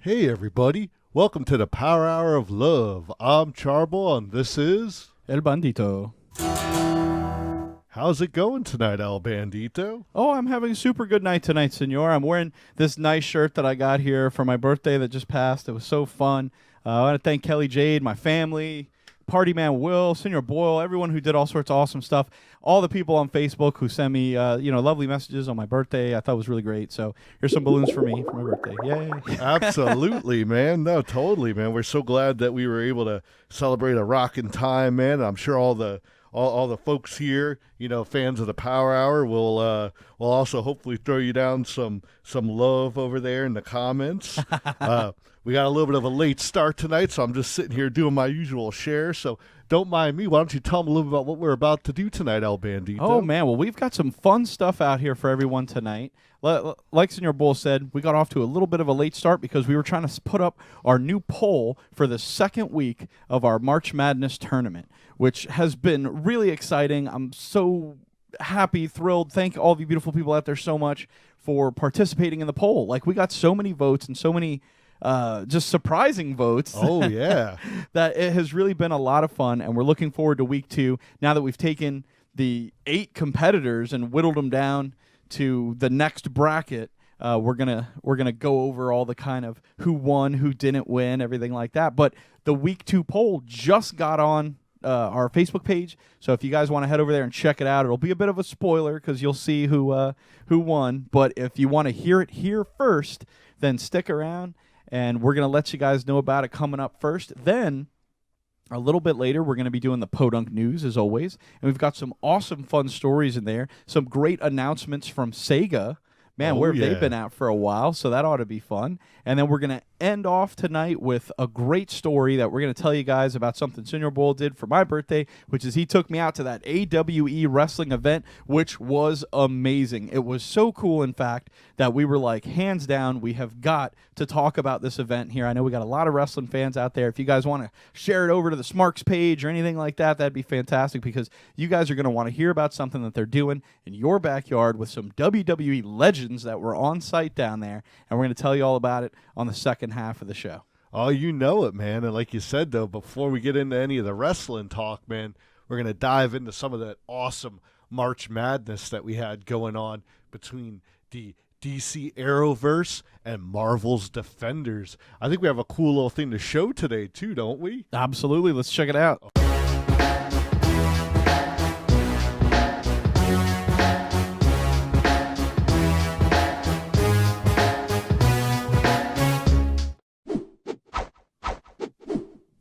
Hey everybody, welcome to the Power Hour of Love. I'm Charboil and this is... El Bandito. How's it going tonight, El Bandito? Oh, I'm having a super good night tonight, senor. I'm wearing this nice shirt that I got here for my birthday that just passed. It was so fun. I want to thank Kelly Jade, my family, Party Man Will, Senor Boyle, everyone who did all sorts of awesome stuff. All the people on Facebook who sent me, lovely messages on my birthday. I thought it was really great. So here's some balloons for me for my birthday. Yay. Absolutely, man. No, totally, man. We're so glad that we were able to celebrate a rockin' time, man. I'm sure all the folks here, fans of the Power Hour, will also hopefully throw you down some love over there in the comments. We got a little bit of a late start tonight, so I'm just sitting here doing my usual share. So don't mind me. Why don't you tell them a little bit about what we're about to do tonight, El Bandito? Oh, man. Well, we've got some fun stuff out here for everyone tonight. Like Senor Bull said, we got off to a little bit of a late start because we were trying to put up our new poll for the second week of our March Madness tournament, which has been really exciting. I'm so happy, thrilled. Thank all the beautiful people out there so much for participating in the poll. Like, we got so many votes and so many just surprising votes. Oh, yeah. That it has really been a lot of fun, and we're looking forward to week 2 now that we've taken the 8 competitors and whittled them down to the next bracket. We're gonna go over all the kind of who won, who didn't win, everything like that. But the week 2 poll just got on our Facebook page, so if you guys want to head over there and check it out, it'll be a bit of a spoiler because you'll see who won. But if you want to hear it here first, then stick around, and we're gonna let you guys know about it coming up first. Then a little bit later, we're going to be doing the PoDunk news, as always. And we've got some awesome, fun stories in there. Some great announcements from Sega. Man, where have they been at for a while? So that ought to be fun. And then we're going to end off tonight with a great story that we're going to tell you guys about something Senor Bull did for my birthday, which is he took me out to that AWE wrestling event, which was amazing. It was so cool, in fact, that we were like, hands down, we have got to talk about this event here. I know we got a lot of wrestling fans out there. If you guys want to share it over to the Smarks page or anything like that, that'd be fantastic because you guys are going to want to hear about something that they're doing in your backyard with some WWE legends that were on site down there, and we're going to tell you all about it on the second half of the show. Oh, you know it, man. And like you said, though, before we get into any of the wrestling talk, man, we're going to dive into some of that awesome March Madness that we had going on between the DC Arrowverse and Marvel's Defenders. I think we have a cool little thing to show today, too, don't we? Absolutely. Let's check it out.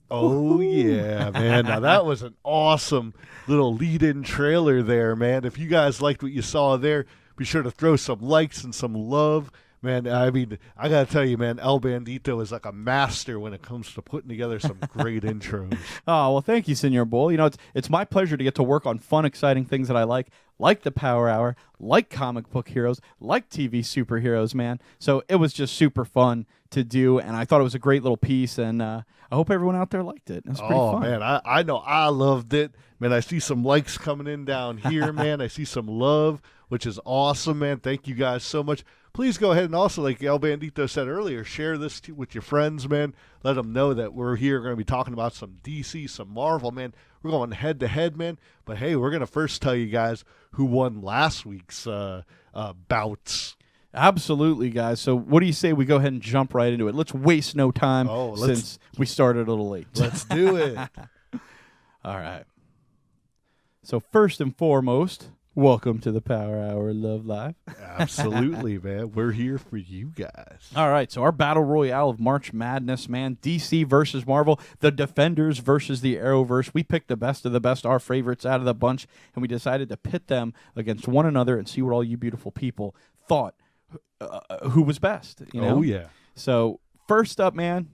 Oh, yeah, man. Now, that was an awesome little lead-in trailer there, man. If you guys liked what you saw there, be sure to throw some likes and some love. Man, I mean, I got to tell you, man, El Bandito is like a master when it comes to putting together some great intros. Oh, well, thank you, Senor Bull. It's my pleasure to get to work on fun, exciting things that I like the Power Hour, like comic book heroes, like TV superheroes, man. So it was just super fun to do, and I thought it was a great little piece, and I hope everyone out there liked it. It was pretty fun. Man, I know I loved it. Man, I see some likes coming in down here, man. I see some love, which is awesome, man. Thank you guys so much. Please go ahead and also, like El Bandito said earlier, share this with your friends, man. Let them know that we're here going to be talking about some DC, some Marvel, man. We're going head-to-head, man. But, hey, we're going to first tell you guys who won last week's bouts. Absolutely, guys. So what do you say we go ahead and jump right into it? Let's waste no time since we started a little late. Let's do it. All right. So first and foremost, welcome to the Power Hour Love Live. Absolutely, man. We're here for you guys. All right, so our Battle Royale of March Madness, man. DC versus Marvel, the Defenders versus the Arrowverse. We picked the best of the best, our favorites out of the bunch, and we decided to pit them against one another and see what all you beautiful people thought who was best. Oh, yeah. So first up, man,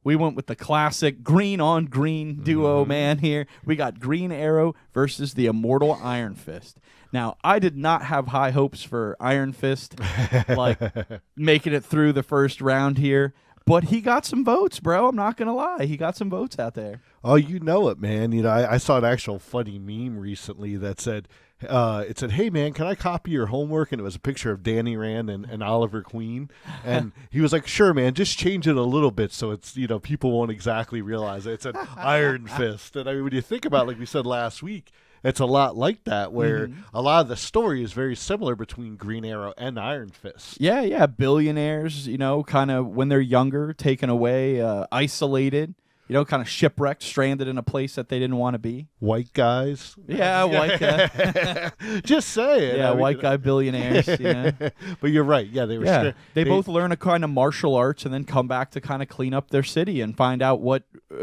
we went with the classic green-on-green duo, man, here. We got Green Arrow versus the immortal Iron Fist. Now, I did not have high hopes for Iron Fist, like, making it through the first round here. But he got some votes, bro. I'm not going to lie. He got some votes out there. Oh, you know it, man. I saw an actual funny meme recently that said, it said, "Hey man, can I copy your homework?" And it was a picture of Danny Rand and Oliver Queen, and he was like, "Sure, man, just change it a little bit so it's people won't exactly realize it." It said Iron Fist, and I mean, when you think about it, like we said last week, it's a lot like that, where a lot of the story is very similar between Green Arrow and Iron Fist. Yeah, billionaires, kind of when they're younger, taken away, isolated. Kind of shipwrecked, stranded in a place that they didn't want to be. White guys. Yeah, white guy. Just saying. Yeah, white guy billionaires. But you're right. Yeah, they were. Yeah, they both learn a kind of martial arts and then come back to kind of clean up their city and find out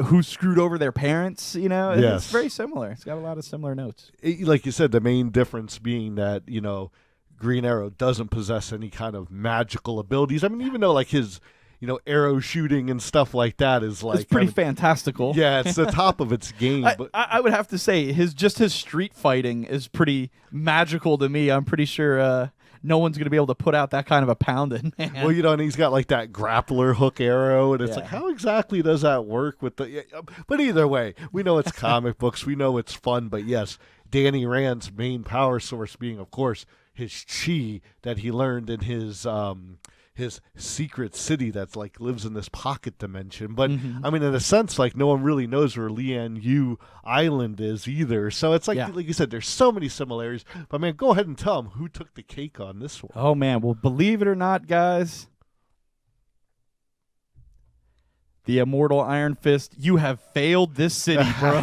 who screwed over their parents. Yes. It's very similar. It's got a lot of similar notes. Like you said, the main difference being that Green Arrow doesn't possess any kind of magical abilities. I mean, even though like his arrow shooting and stuff like that is like... It's pretty fantastical. Yeah, it's the top of its game. But I would have to say his street fighting is pretty magical to me. I'm pretty sure no one's going to be able to put out that kind of a pounding, man. Well, and he's got like that grappler hook arrow, and it's like, how exactly does that work with the... But either way, we know it's comic books. We know it's fun, but yes, Danny Rand's main power source being, of course, his chi that he learned in his secret city that's like lives in this pocket dimension. But I mean, in a sense, like no one really knows where Lian Yu Island is either. So it's like you said, there's so many similarities. But man, go ahead and tell them who took the cake on this one. Oh man, well, believe it or not, guys, the immortal Iron Fist, you have failed this city, bro.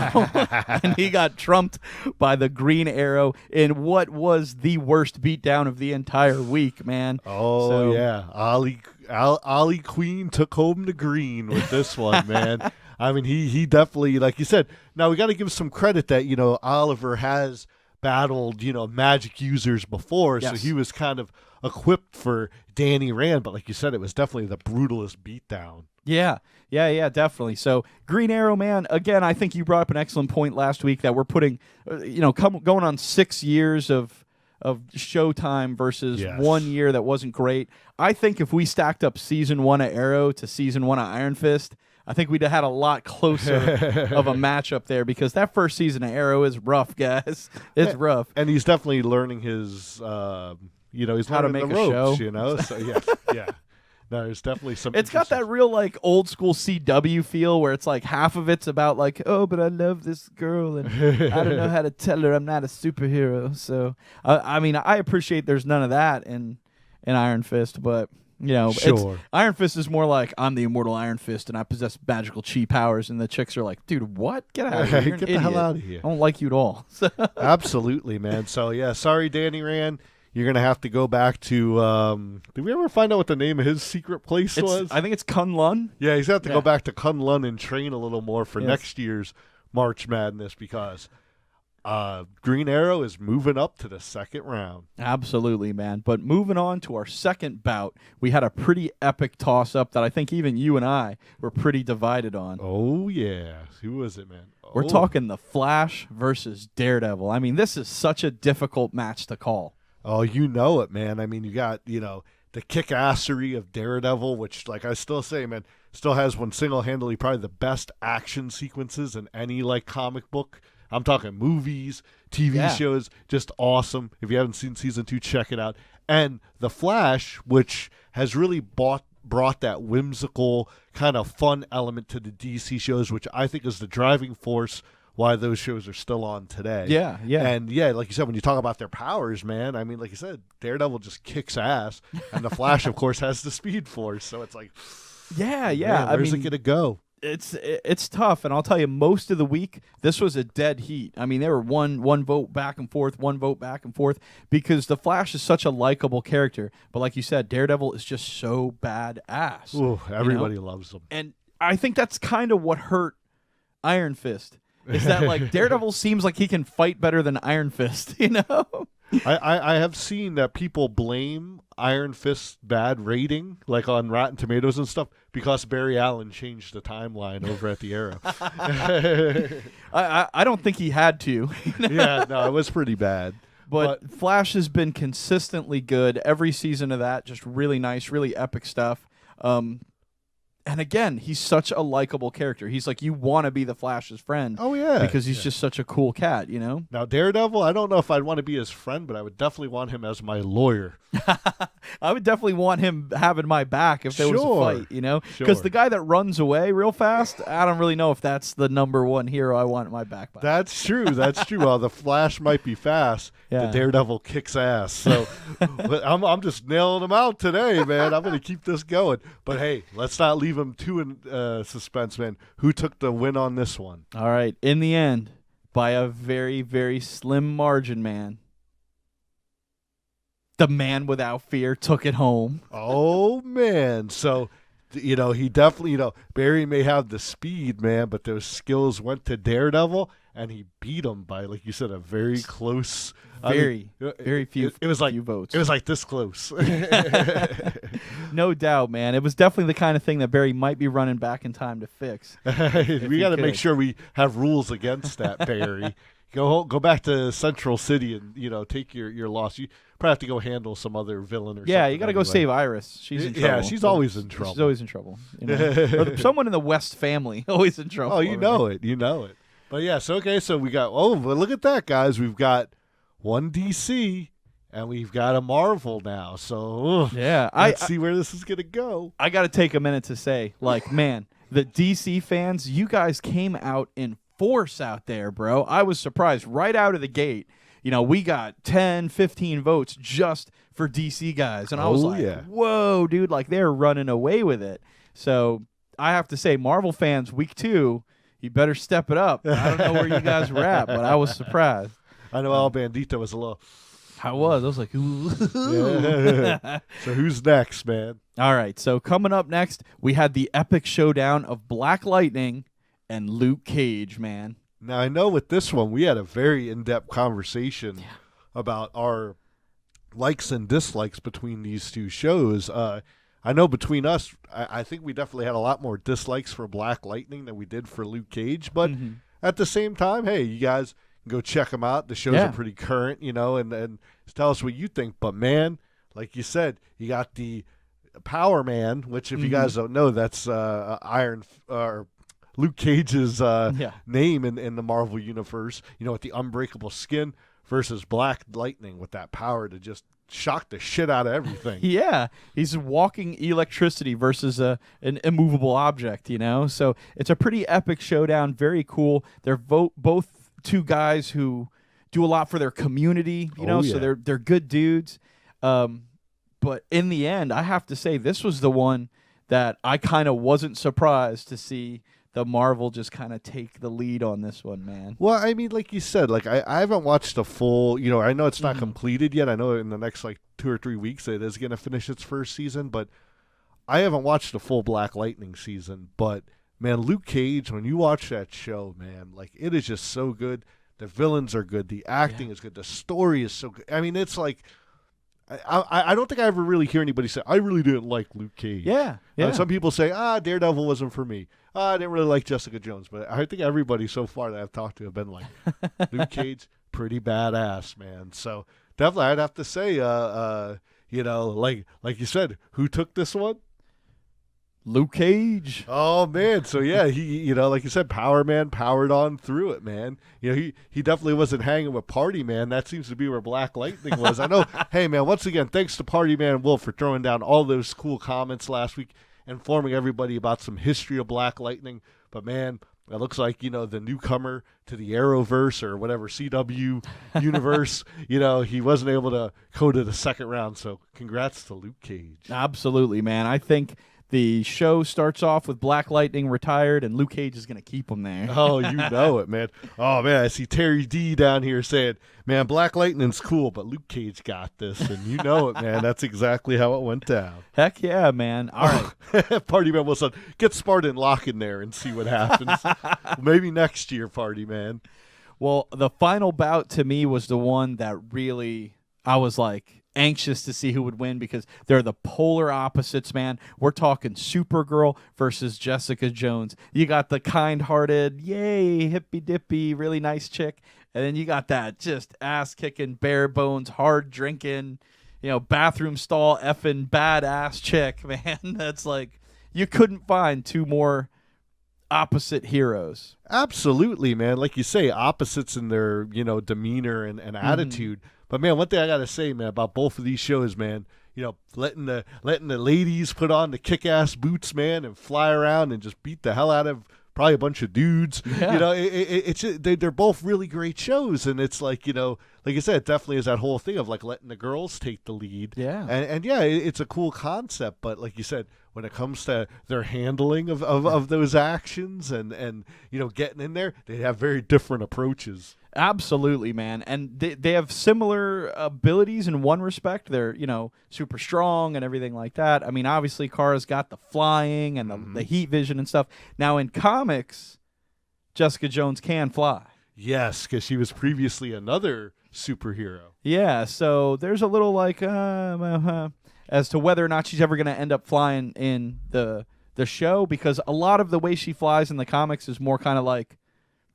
And he got trumped by the Green Arrow in what was the worst beatdown of the entire week, man. Oh, yeah. Ollie Queen took home the green with this one, man. I mean, he definitely, like you said, now we got to give some credit that, Oliver has battled, magic users before, so he was kind of equipped for Danny Rand. But like you said, it was definitely the brutalest beatdown. Yeah, definitely. So Green Arrow, man, again, I think you brought up an excellent point last week that we're putting, going on 6 years of Showtime versus 1 year that wasn't great. I think if we stacked up season 1 of Arrow to season 1 of Iron Fist, I think we'd have had a lot closer of a matchup there, because that first season of Arrow is rough, guys. It's rough. And he's definitely learning his, he's how to make a show. So yeah. No, there's definitely some. It's got that real like old school CW feel where it's like half of it's about like, oh, but I love this girl and I don't know how to tell her I'm not a superhero. So I mean, I appreciate there's none of that in Iron Fist, but sure. Iron Fist is more like, I'm the immortal Iron Fist and I possess magical chi powers, and the chicks are like, dude, what? Get out of here! You're Get an the hell idiot. out of here! I don't like you at all. Absolutely, man. So yeah, sorry, Danny Rand. You're going to have to go back to, did we ever find out what the name of his secret place was? I think it's Kunlun. Yeah, he's going to have to go back to Kunlun and train a little more for next year's March Madness, because Green Arrow is moving up to the second round. Absolutely, man. But moving on to our second bout, we had a pretty epic toss-up that I think even you and I were pretty divided on. Oh, yeah. Who was it, man? We're talking The Flash versus Daredevil. I mean, this is such a difficult match to call. Oh, you know it, man. I mean, you got, the kick-assery of Daredevil, which, like I still say, man, still has one single-handedly probably the best action sequences in any, like, comic book. I'm talking movies, TV shows, just awesome. If you haven't seen season 2, check it out. And The Flash, which has really brought that whimsical kind of fun element to the DC shows, which I think is the driving force why those shows are still on today. Yeah. And like you said, when you talk about their powers, man, I mean, like you said, Daredevil just kicks ass, and the Flash, of course, has the Speed Force. So it's like, yeah. Man, where's it gonna go? It's tough, and I'll tell you, most of the week this was a dead heat. I mean, there were one vote back and forth, because the Flash is such a likable character, but like you said, Daredevil is just so badass. Ooh, everybody loves him, and I think that's kind of what hurt Iron Fist. Is that like Daredevil seems like he can fight better than Iron Fist, I have seen that people blame Iron Fist's bad rating, like on Rotten Tomatoes and stuff, because Barry Allen changed the timeline over at the Arrow. I don't think he had to. Yeah, no, it was pretty bad. But Flash has been consistently good every season of that. Just really nice, really epic stuff. And again, he's such a likable character. He's like, you want to be the Flash's friend. Oh, yeah. Because he's just such a cool cat, you know? Now, Daredevil, I don't know if I'd want to be his friend, but I would definitely want him as my lawyer. I would definitely want him having my back if there was a fight, you know? Because Sure. the guy that runs away real fast, I don't really know if that's the number one hero I want my back by. That's true. That's true. While the Flash might be fast, Yeah. the Daredevil kicks ass. So but I'm just nailing him out today, man. I'm going to keep this going. But, hey, let's not leave him too in suspense, man. Who took the win on this one? All right. In the end, by a very, very slim margin, man, the Man Without Fear took it home. Oh, man. So, he definitely, Barry may have the speed, man, but those skills went to Daredevil, and he beat him by, like you said, a very close. Very few. It was like few votes. It was like this close. No doubt, man. It was definitely the kind of thing that Barry might be running back in time to fix. We got to make sure we have rules against that, Barry. Go back to Central City and take your loss. You probably have to go handle some other villain or something. Yeah, you got to go anyway. save Iris. She's in trouble. Yeah, she's always in trouble. She's always in trouble. Or someone in the West family always in trouble. Oh, you know it. But yeah, so we got. Oh, but look at that, guys. We've got one DC and we've got a Marvel now. So yeah, let's see where this is gonna go. I got to take a minute to say, like, man, the DC fans, you guys came out in force out there, bro. I was surprised right out of the gate. We got 10, 15 votes just for DC guys. And I was whoa, dude, like they're running away with it. So I have to say, Marvel fans, week 2, you better step it up. I don't know where you guys were at, but I was surprised. I know El Bandito was a little. I was like, ooh. Yeah. So who's next, man? All right. So coming up next, we had the epic showdown of Black Lightning and Luke Cage, man. Now, I know with this one, we had a very in-depth conversation about our likes and dislikes between these two shows. I know between us, I think we definitely had a lot more dislikes for Black Lightning than we did for Luke Cage. But at the same time, hey, you guys can go check them out. The shows are pretty current, and tell us what you think. But, man, like you said, you got the Power Man, which if you guys don't know, that's Luke Cage's name in the Marvel universe, with the unbreakable skin versus Black Lightning with that power to just shock the shit out of everything. Yeah, he's walking electricity versus an immovable object, So it's a pretty epic showdown, very cool. They're both two guys who do a lot for their community, so they're good dudes. But in the end, I have to say this was the one that I kind of wasn't surprised to see the Marvel just kind of take the lead on this one, man. Well, I mean, like you said, like I haven't watched a full, I know it's not completed yet. I know in the next 2 or 3 weeks it is going to finish its first season, but I haven't watched a full Black Lightning season. But, man, Luke Cage, when you watch that show, man, it is just so good. The villains are good. The acting is good. The story is so good. I mean, it's like, I don't think I ever really hear anybody say, I really didn't like Luke Cage. Yeah. Some people say, Daredevil wasn't for me. I didn't really like Jessica Jones. But I think everybody so far that I've talked to have been like, Luke Cage, pretty badass, man. So definitely I'd have to say, like you said, who took this one? Luke Cage. Oh, man. So, yeah, he, like you said, Power Man powered on through it, man. He definitely wasn't hanging with Party Man. That seems to be where Black Lightning was. I know, hey, man, once again, thanks to Party Man Wolf for throwing down all those cool comments last week, informing everybody about some history of Black Lightning. But, man, it looks like, the newcomer to the Arrowverse or whatever CW universe, he wasn't able to go to the second round. So, congrats to Luke Cage. Absolutely, man. I think the show starts off with Black Lightning retired, and Luke Cage is going to keep him there. Oh, you know it, man. Oh, man, I see Terry D down here saying, man, Black Lightning's cool, but Luke Cage got this. And you know it, man. That's exactly how it went down. Heck yeah, man. All right. Party Man Wilson, get Spartan Lock in there and see what happens. Maybe next year, Party Man. Well, the final bout to me was the one that really, I was like, anxious to see who would win because they're the polar opposites, man. We're talking Supergirl versus Jessica Jones. You got the kind-hearted, yay, hippy-dippy, really nice chick, and then you got that just ass-kicking, bare-bones, hard-drinking, bathroom stall effing badass chick, man. That's like, you couldn't find two more opposite heroes. Absolutely, man. Like you say, opposites in their, demeanor and attitude. But man, one thing I gotta say, man, about both of these shows, man, letting the ladies put on the kick-ass boots, man, and fly around and just beat the hell out of probably a bunch of dudes. Yeah. They're both really great shows, and it's like, like I said, it definitely is that whole thing of like letting the girls take the lead. Yeah. And yeah, it's a cool concept, but like you said, when it comes to their handling of those actions and getting in there, they have very different approaches. Absolutely, man. And they have similar abilities in one respect. They're, super strong and everything like that. I mean, obviously, Kara's got the flying and the heat vision and stuff. Now, in comics, Jessica Jones can fly. Yes, because she was previously another superhero. Yeah, so there's a little like as to whether or not she's ever going to end up flying in the show, because a lot of the way she flies in the comics is more kind of like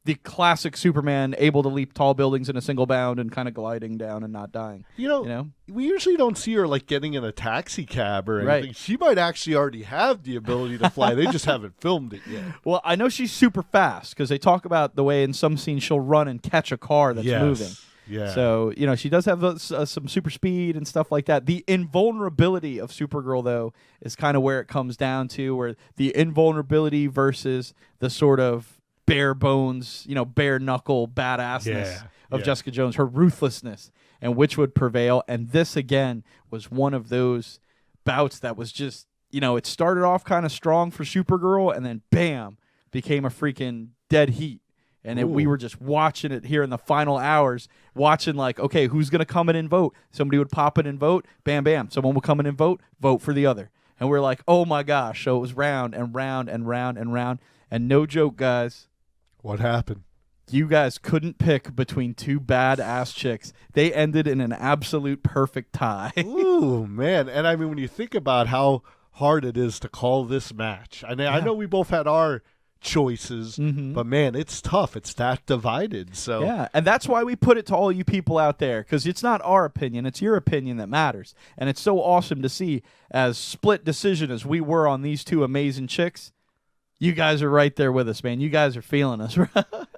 the classic Superman, able to leap tall buildings in a single bound and kind of gliding down and not dying. We usually don't see her like getting in a taxi cab or anything. Right. She might actually already have the ability to fly. They just haven't filmed it yet. Well, I know she's super fast because they talk about the way in some scenes she'll run and catch a car that's moving. Yeah. So, she does have some super speed and stuff like that. The invulnerability of Supergirl, though, is kind of where it comes down to, where the invulnerability versus the sort of bare bones, bare knuckle badassness of Jessica Jones, her ruthlessness, and which would prevail. And this, again, was one of those bouts that was just, it started off kind of strong for Supergirl, and then, bam, became a freaking dead heat. And we were just watching it here in the final hours, watching like, okay, who's going to come in and vote? Somebody would pop in and vote. Bam, bam. Someone would come in and vote for the other. And we're like, oh, my gosh. So it was round and round and round and round. And no joke, guys. What happened? You guys couldn't pick between two badass chicks. They ended in an absolute perfect tie. Ooh, man. And I mean, when you think about how hard it is to call this match, I know we both had our choices, but man, it's tough. It's that divided. So yeah, and that's why we put it to all you people out there, because it's not our opinion, it's your opinion that matters. And it's so awesome to see, as split decision as we were on these two amazing chicks, you guys are right there with us, man. You guys are feeling us.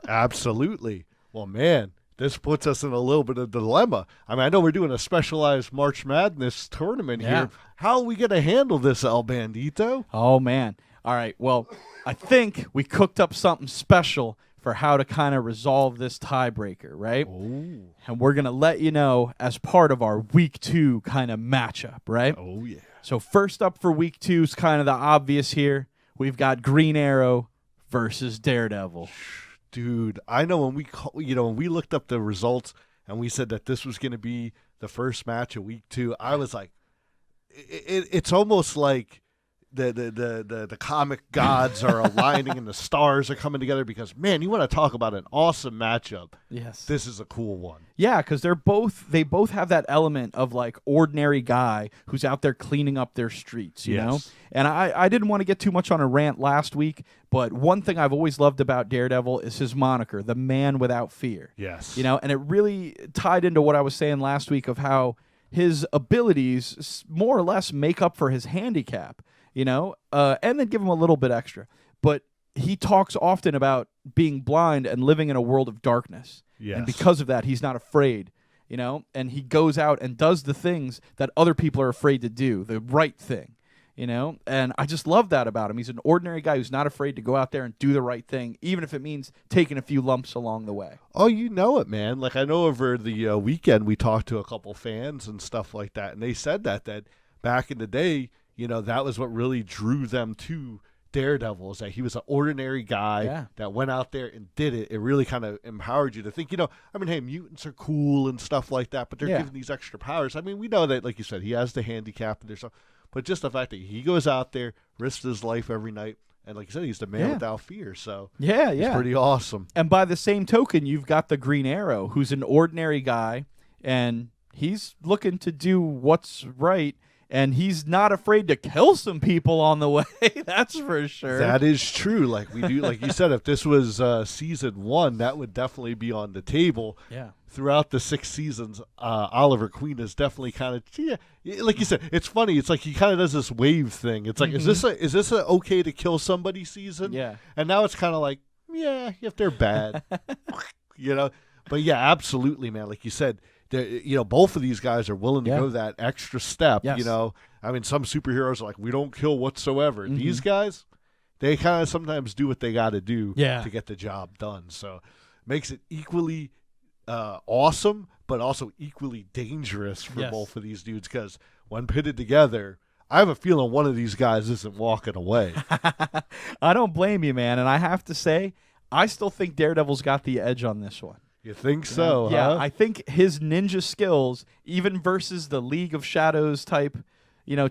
Absolutely. Well, man, this puts us in a little bit of dilemma. I mean, I know we're doing a specialized March Madness tournament here. How are we going to handle this, El Bandito? Oh, man. All right, well, I think we cooked up something special for how to kind of resolve this tiebreaker, right? Oh. And we're going to let you know as part of our Week 2 kind of matchup, right? Oh, yeah. So first up for Week 2 is kind of the obvious here. We've got Green Arrow versus Daredevil. Dude, I know when we looked up the results and we said that this was going to be the first match of Week 2, I was like, it's almost like the comic gods are aligning and the stars are coming together, because, man, you want to talk about an awesome matchup. Yes. This is a cool one. Yeah, because they both have that element of like ordinary guy who's out there cleaning up their streets, you know? And I didn't want to get too much on a rant last week, but one thing I've always loved about Daredevil is his moniker, the man without fear. Yes. And it really tied into what I was saying last week of how his abilities more or less make up for his handicap. And then give him a little bit extra. But he talks often about being blind and living in a world of darkness. Yes. And because of that, he's not afraid, and he goes out and does the things that other people are afraid to do, the right thing, and I just love that about him. He's an ordinary guy who's not afraid to go out there and do the right thing, even if it means taking a few lumps along the way. Oh, you know it, man. Like, I know over the weekend we talked to a couple fans and stuff like that, and they said that back in the day, that was what really drew them to Daredevil, is that he was an ordinary guy that went out there and did it. It really kind of empowered you to think, hey, mutants are cool and stuff like that, but they're given these extra powers. I mean, we know that, like you said, he has the handicap and there's stuff, but just the fact that he goes out there, risks his life every night, and like you said, he's the man without fear. So it's pretty awesome. And by the same token, you've got the Green Arrow, who's an ordinary guy, and he's looking to do what's right. And he's not afraid to kill some people on the way. That's for sure. That is true. Like we do, like you said, if this was season 1, that would definitely be on the table. Yeah. Throughout the 6 seasons, Oliver Queen is definitely kind of, like you said, it's funny. It's like he kind of does this wave thing. It's like, is this a okay to kill somebody season? Yeah. And now it's kind of like, yeah, if they're bad, But yeah, absolutely, man. Like you said, both of these guys are willing to go that extra step. Yes. I mean, some superheroes are like, we don't kill whatsoever. These guys, they kind of sometimes do what they got to do to get the job done. So makes it equally awesome, but also equally dangerous for both of these dudes, because when pitted together, I have a feeling one of these guys isn't walking away. I don't blame you, man. And I have to say, I still think Daredevil's got the edge on this one. You think so, Yeah, huh? I think his ninja skills, even versus the League of Shadows type,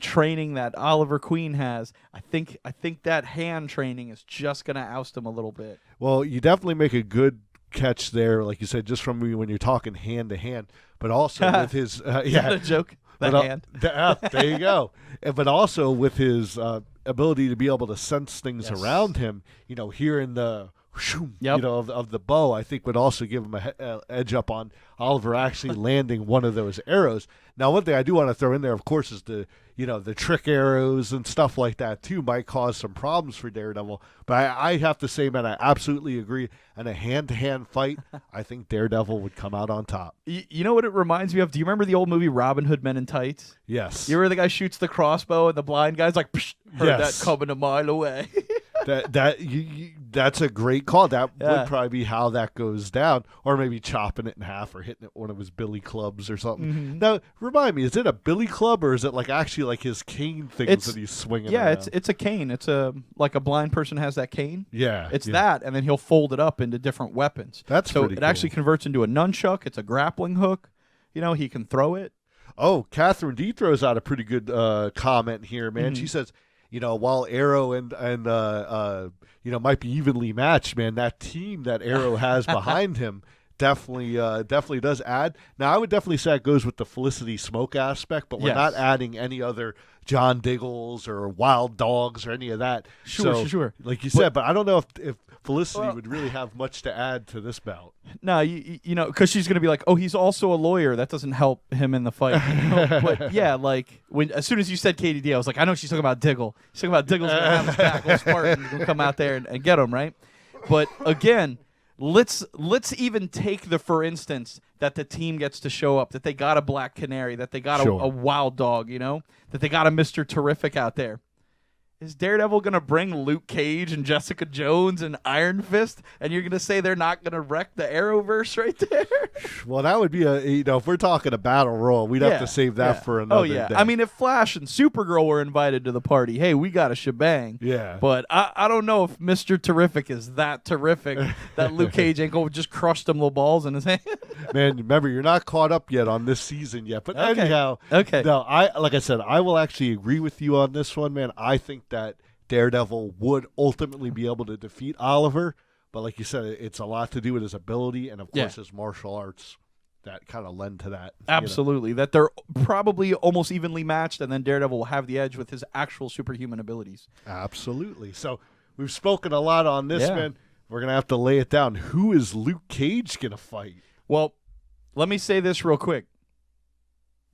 training that Oliver Queen has, I think that hand training is just going to oust him a little bit. Well, you definitely make a good catch there, like you said, just from when you're talking hand to hand, but also with his Is that a joke? That hand. There you go. But also with his ability to be able to sense things around him, hearing the of the bow, I think would also give him a edge up on Oliver actually landing one of those arrows. Now, one thing I do want to throw in there, of course, is the trick arrows and stuff like that too might cause some problems for Daredevil. But I have to say, man, I absolutely agree. In a hand-to-hand fight, I think Daredevil would come out on top. You know what it reminds me of? Do you remember the old movie Robin Hood Men in Tights? Yes. You remember the guy shoots the crossbow and the blind guy's like, psh, heard that coming a mile away. That's a great call. That would probably be how that goes down, or maybe chopping it in half or hitting it with one of his billy clubs or something. Now, remind me, is it a billy club or is it like actually like his cane things that he's swinging? Yeah, around? it's a cane. It's like a blind person has that cane. Yeah, it's that, and then he'll fold it up into different weapons. That's so pretty cool. actually converts into a nunchuck. It's a grappling hook. He can throw it. Oh, Catherine D throws out a pretty good comment here, man. She says, while Arrow and might be evenly matched, man, that team that Arrow has behind him definitely does add. Now, I would definitely say it goes with the Felicity Smoke aspect, but we're not adding any other John Diggles or Wild Dogs or any of that. Sure. Like you said, but I don't know if Felicity would really have much to add to this bout. No, because she's going to be like, oh, he's also a lawyer. That doesn't help him in the fight. But yeah, like as soon as you said KDD, I was like, I know she's talking about Diggle. She's talking about Diggle's going to have his back. Old Spartan's going to come out there and get him, right? But again, let's even take for instance that the team gets to show up, that they got a Black Canary, that they got a Wild Dog, that they got a Mr. Terrific out there. Is Daredevil going to bring Luke Cage and Jessica Jones and Iron Fist, and you're going to say they're not going to wreck the Arrowverse right there? Well, that would be if we're talking a battle royal, we'd have to save that for another day. I mean, if Flash and Supergirl were invited to the party, hey, we got a shebang. Yeah. But I don't know if Mr. Terrific is that terrific that Luke Cage ain't going to just crush them little balls in his hand. Man, remember, you're not caught up yet on this season yet. But anyhow, no, like I said, I will actually agree with you on this one, man. I think that Daredevil would ultimately be able to defeat Oliver, but like you said, it's a lot to do with his ability and, of course, his martial arts that kind of lend to that. Absolutely, that they're probably almost evenly matched, and then Daredevil will have the edge with his actual superhuman abilities. Absolutely. So we've spoken a lot on this, man. We're going to have to lay it down. Who is Luke Cage going to fight? Well, let me say this real quick.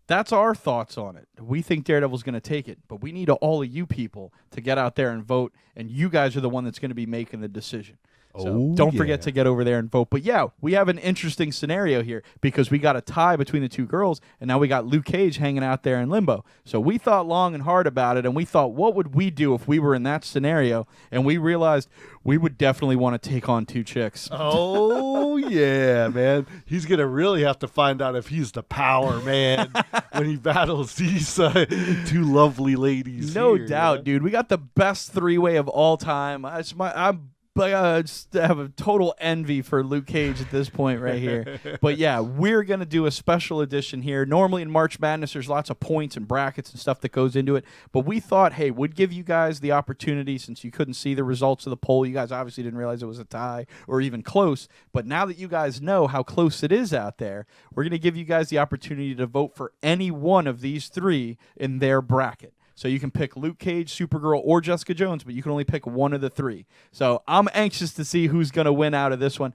That's our thoughts on it. We think Daredevil's going to take it, but we need all of you people to get out there and vote, and you guys are the one that's going to be making the decision. So don't forget to get over there and vote. But yeah, we have an interesting scenario here because we got a tie between the two girls, and now we got Luke Cage hanging out there in limbo. So we thought long and hard about it, and we thought, what would we do if we were in that scenario? And we realized we would definitely want to take on two chicks. Oh, yeah, man. He's going to really have to find out if he's the power man when he battles these two lovely ladies. No doubt, dude. We got the best three-way of all time. I'm just have a total envy for Luke Cage at this point right here. But yeah, we're going to do a special edition here. Normally in March Madness, there's lots of points and brackets and stuff that goes into it. But we thought, hey, we'd give you guys the opportunity, since you couldn't see the results of the poll. You guys obviously didn't realize it was a tie or even close. But now that you guys know how close it is out there, we're going to give you guys the opportunity to vote for any one of these three in their bracket. So you can pick Luke Cage, Supergirl, or Jessica Jones, but you can only pick one of the three. So I'm anxious to see who's going to win out of this one.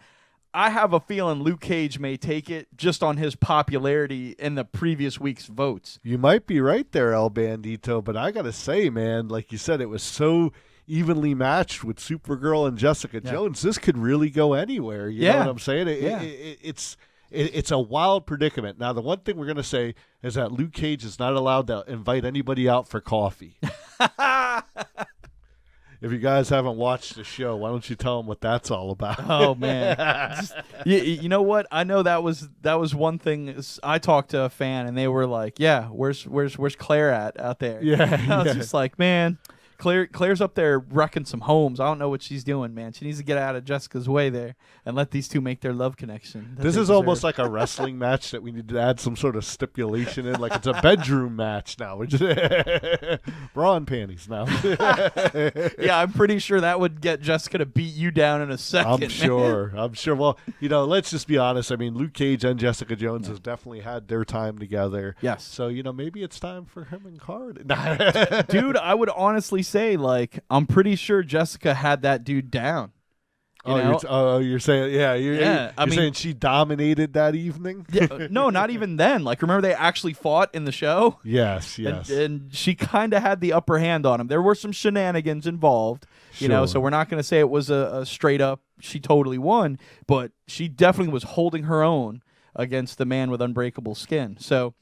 I have a feeling Luke Cage may take it just on his popularity in the previous week's votes. You might be right there, El Bandito, but I got to say, man, like you said, it was so evenly matched with Supergirl and Jessica Jones. This could really go anywhere. You know what I'm saying? It's a wild predicament. Now, the one thing we're going to say is that Luke Cage is not allowed to invite anybody out for coffee. If you guys haven't watched the show, why don't you tell them what that's all about? Oh, man. You know what? I know that was one thing. I talked to a fan, and they were like, yeah, where's Claire out there? Yeah. I was just like, man, Claire's up there wrecking some homes. I don't know what she's doing, man. She needs to get out of Jessica's way there and let these two make their love connection. This is almost like a wrestling match that we need to add some sort of stipulation in. Like it's a bedroom match now. We're just bra and panties now. Yeah, I'm pretty sure that would get Jessica to beat you down in a second. I'm sure. Well, let's just be honest. I mean, Luke Cage and Jessica Jones has definitely had their time together. Yes. So, maybe it's time for him and Card. Dude, I would honestly say, like, I'm pretty sure Jessica had that dude down. You're saying, you're I mean, saying she dominated that evening? Yeah, no, not even then. Like, remember they actually fought in the show? Yes. And she kind of had the upper hand on him. There were some shenanigans involved, so we're not going to say it was a straight up, she totally won, but she definitely was holding her own against the man with unbreakable skin. So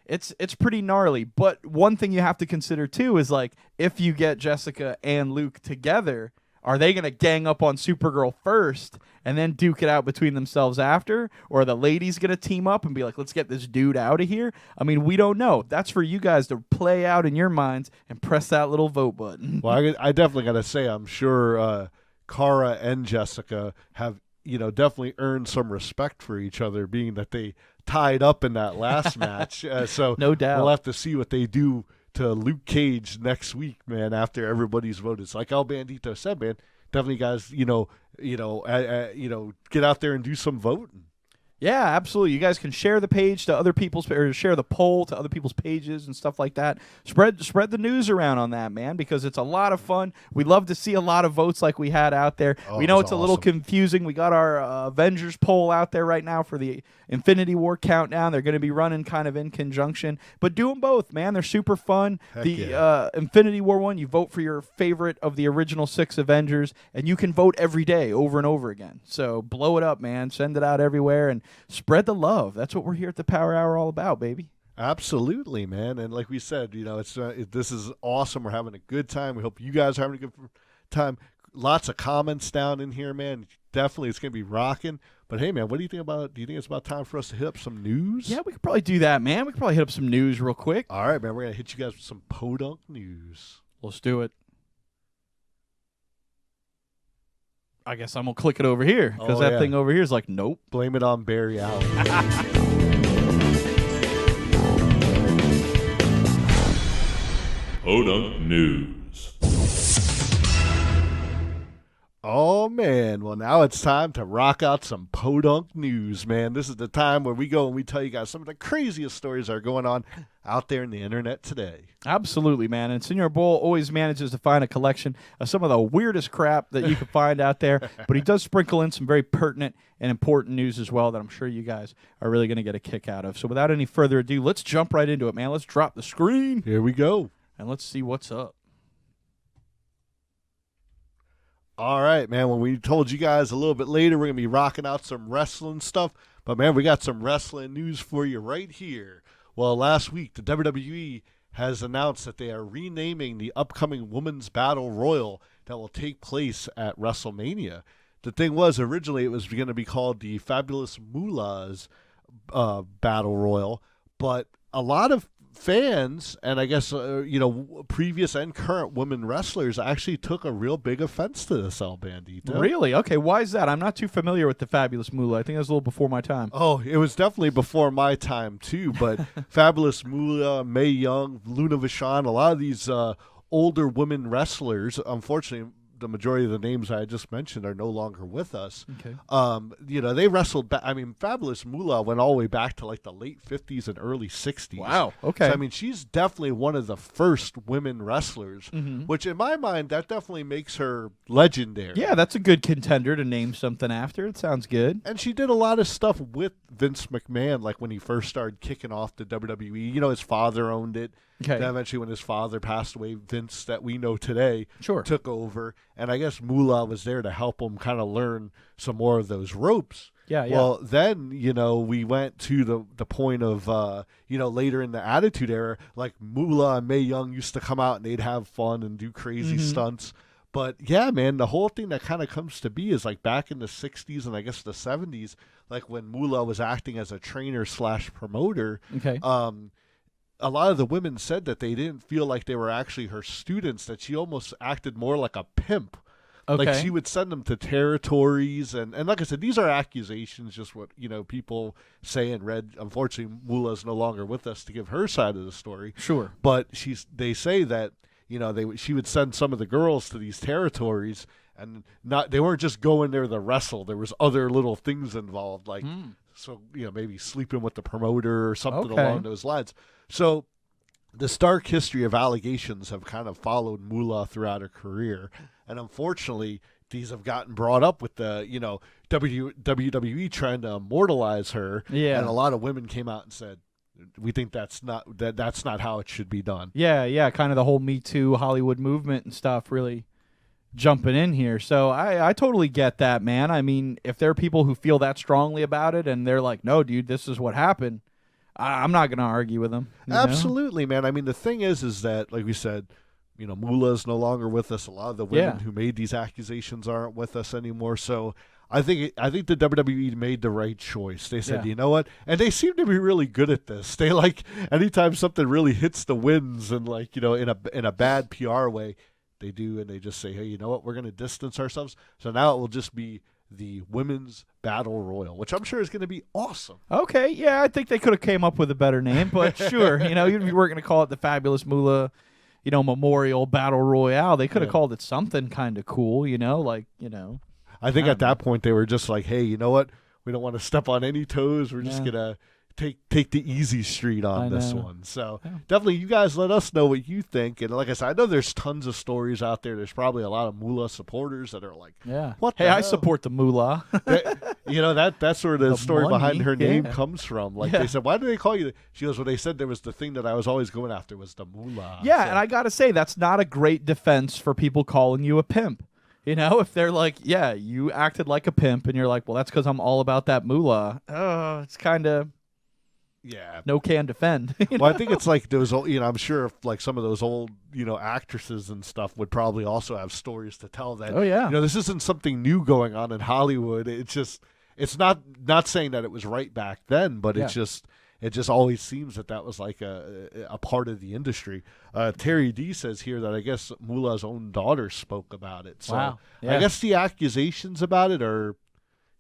it's pretty gnarly. But one thing you have to consider, too, is, like, if you get Jessica and Luke together, are they going to gang up on Supergirl first and then duke it out between themselves after? Or are the ladies going to team up and be like, let's get this dude out of here? I mean, we don't know. That's for you guys to play out in your minds and press that little vote button. Well, I definitely got to say, I'm sure Kara and Jessica have, definitely earned some respect for each other, being that they tied up in that last match. So no doubt. We'll have to see what they do to Luke Cage next week, man, after everybody's voted. It's like El Bandito said, man, definitely guys, get out there and do some voting. Yeah, absolutely. You guys can share the page to other people's, or share the poll to other people's pages and stuff like that. Spread the news around on that, man, because it's a lot of fun. We love to see a lot of votes like we had out there. We know it's a little confusing. We got our Avengers poll out there right now for the Infinity War countdown. They're going to be running kind of in conjunction, but do them both, man. They're super fun. Infinity War one, you vote for your favorite of the original 6 Avengers, and you can vote every day over and over again. So blow it up, man. Send it out everywhere and spread the love. That's what we're here at the Power Hour all about, baby. Absolutely, man. And like we said, this is awesome. We're having a good time. We hope you guys are having a good time. Lots of comments down in here, man. Definitely, it's going to be rocking. But hey, man, what do you think about? Do you think it's about time for us to hit up some news? Yeah, we could probably do that, man. We could probably hit up some news real quick. All right, man. We're going to hit you guys with some PoDunk news. Let's do it. I guess I'm going to click it over here because that thing over here is like, nope. Blame it on Barry Allen. PoDunk News. Oh, man. Well, now it's time to rock out some PoDunk news, man. This is the time where we go and we tell you guys some of the craziest stories that are going on out there in the internet today. Absolutely, man. And Senor Bull always manages to find a collection of some of the weirdest crap that you can find out there. But he does sprinkle in some very pertinent and important news as well that I'm sure you guys are really going to get a kick out of. So without any further ado, let's jump right into it, man. Let's drop the screen. Here we go. And let's see what's up. All right, man. When we told you guys a little bit later, we're going to be rocking out some wrestling stuff. But, man, we got some wrestling news for you right here. Well, last week, the WWE has announced that they are renaming the upcoming Women's Battle Royal that will take place at WrestleMania. The thing was, originally, it was going to be called the Fabulous Moolahs Battle Royal. But a lot of fans and I guess previous and current women wrestlers actually took a real big offense to this, El Bandito. Really? Okay, why is that? I'm not too familiar with the Fabulous Moolah. I think that's a little before my time. Oh, it was definitely before my time too, but Fabulous Moolah, Mae Young, Luna Vachon, a lot of these older women wrestlers, unfortunately, the majority of the names I just mentioned are no longer with us. Okay. They wrestled Fabulous Moolah went all the way back to like the late 50s and early 60s. Wow. Okay. So, I mean, she's definitely one of the first women wrestlers, which in my mind, that definitely makes her legendary. Yeah, that's a good contender to name something after. It sounds good. And she did a lot of stuff with Vince McMahon, like when he first started kicking off the WWE. You know, his father owned it. Okay. Then eventually when his father passed away, Vince, that we know today, Sure. took over. And I guess Moolah was there to help him kind of learn some more of those ropes. Yeah, yeah. Well, then, we went to the point of, later in the Attitude Era, like Moolah and Mae Young used to come out and they'd have fun and do crazy stunts. But, yeah, man, the whole thing that kind of comes to be is like back in the 60s and I guess the 70s, like when Moolah was acting as a trainer / promoter. Okay. A lot of the women said that they didn't feel like they were actually her students, that she almost acted more like a pimp. Okay. Like she would send them to territories. And like I said, these are accusations, just what, people say and read. Unfortunately, Moolah's no longer with us to give her side of the story. Sure. But they say that, she would send some of the girls to these territories and they weren't just going there to wrestle. There was other little things involved, like, so, maybe sleeping with the promoter or something along those lines. So the stark history of allegations have kind of followed Moolah throughout her career. And unfortunately, these have gotten brought up with the, WWE trying to immortalize her. Yeah. And a lot of women came out and said, we think that's not how it should be done. Yeah, kind of the whole Me Too Hollywood movement and stuff really jumping in here. So I totally get that, man. I mean, if there are people who feel that strongly about it and they're like, no, dude, this is what happened, I'm not going to argue with them. Absolutely, man. I mean, the thing is that, like we said, Moolah is no longer with us. A lot of the women who made these accusations aren't with us anymore. So I think the WWE made the right choice. They said, you know what? And they seem to be really good at this. They like anytime something really hits the winds and like, in a bad PR way, they do, and they just say, hey, you know what? We're going to distance ourselves. So now it will just be the Women's Battle Royal, which I'm sure is going to be awesome. Okay, yeah, I think they could have came up with a better name, but sure, even if you weren't going to call it the Fabulous Moolah, Memorial Battle Royale, they could have called it something kind of cool, I think at that point they were just like, hey, you know what? We don't want to step on any toes. We're just going to take the easy street on this one. So definitely you guys let us know what you think. And like I said, I know there's tons of stories out there. There's probably a lot of Moolah supporters that are like, what the hell? I support the Moolah. That's where the story money. behind her name comes from. Like they said, why do they call you? She goes, well, they said there was the thing that I was always going after was the Moolah. Yeah, and I got to say, that's not a great defense for people calling you a pimp. If they're like, yeah, you acted like a pimp, and you're like, well, that's because I'm all about that Moolah. Oh, it's kind of... Yeah. No can defend. Well, I think it's like those, I'm sure if like some of those old, actresses and stuff would probably also have stories to tell that, this isn't something new going on in Hollywood. It's just, it's not saying that it was right back then, but it just always seems that was like a part of the industry. Terry D says here that I guess Moolah's own daughter spoke about it. So wow. Yeah. I guess the accusations about it are,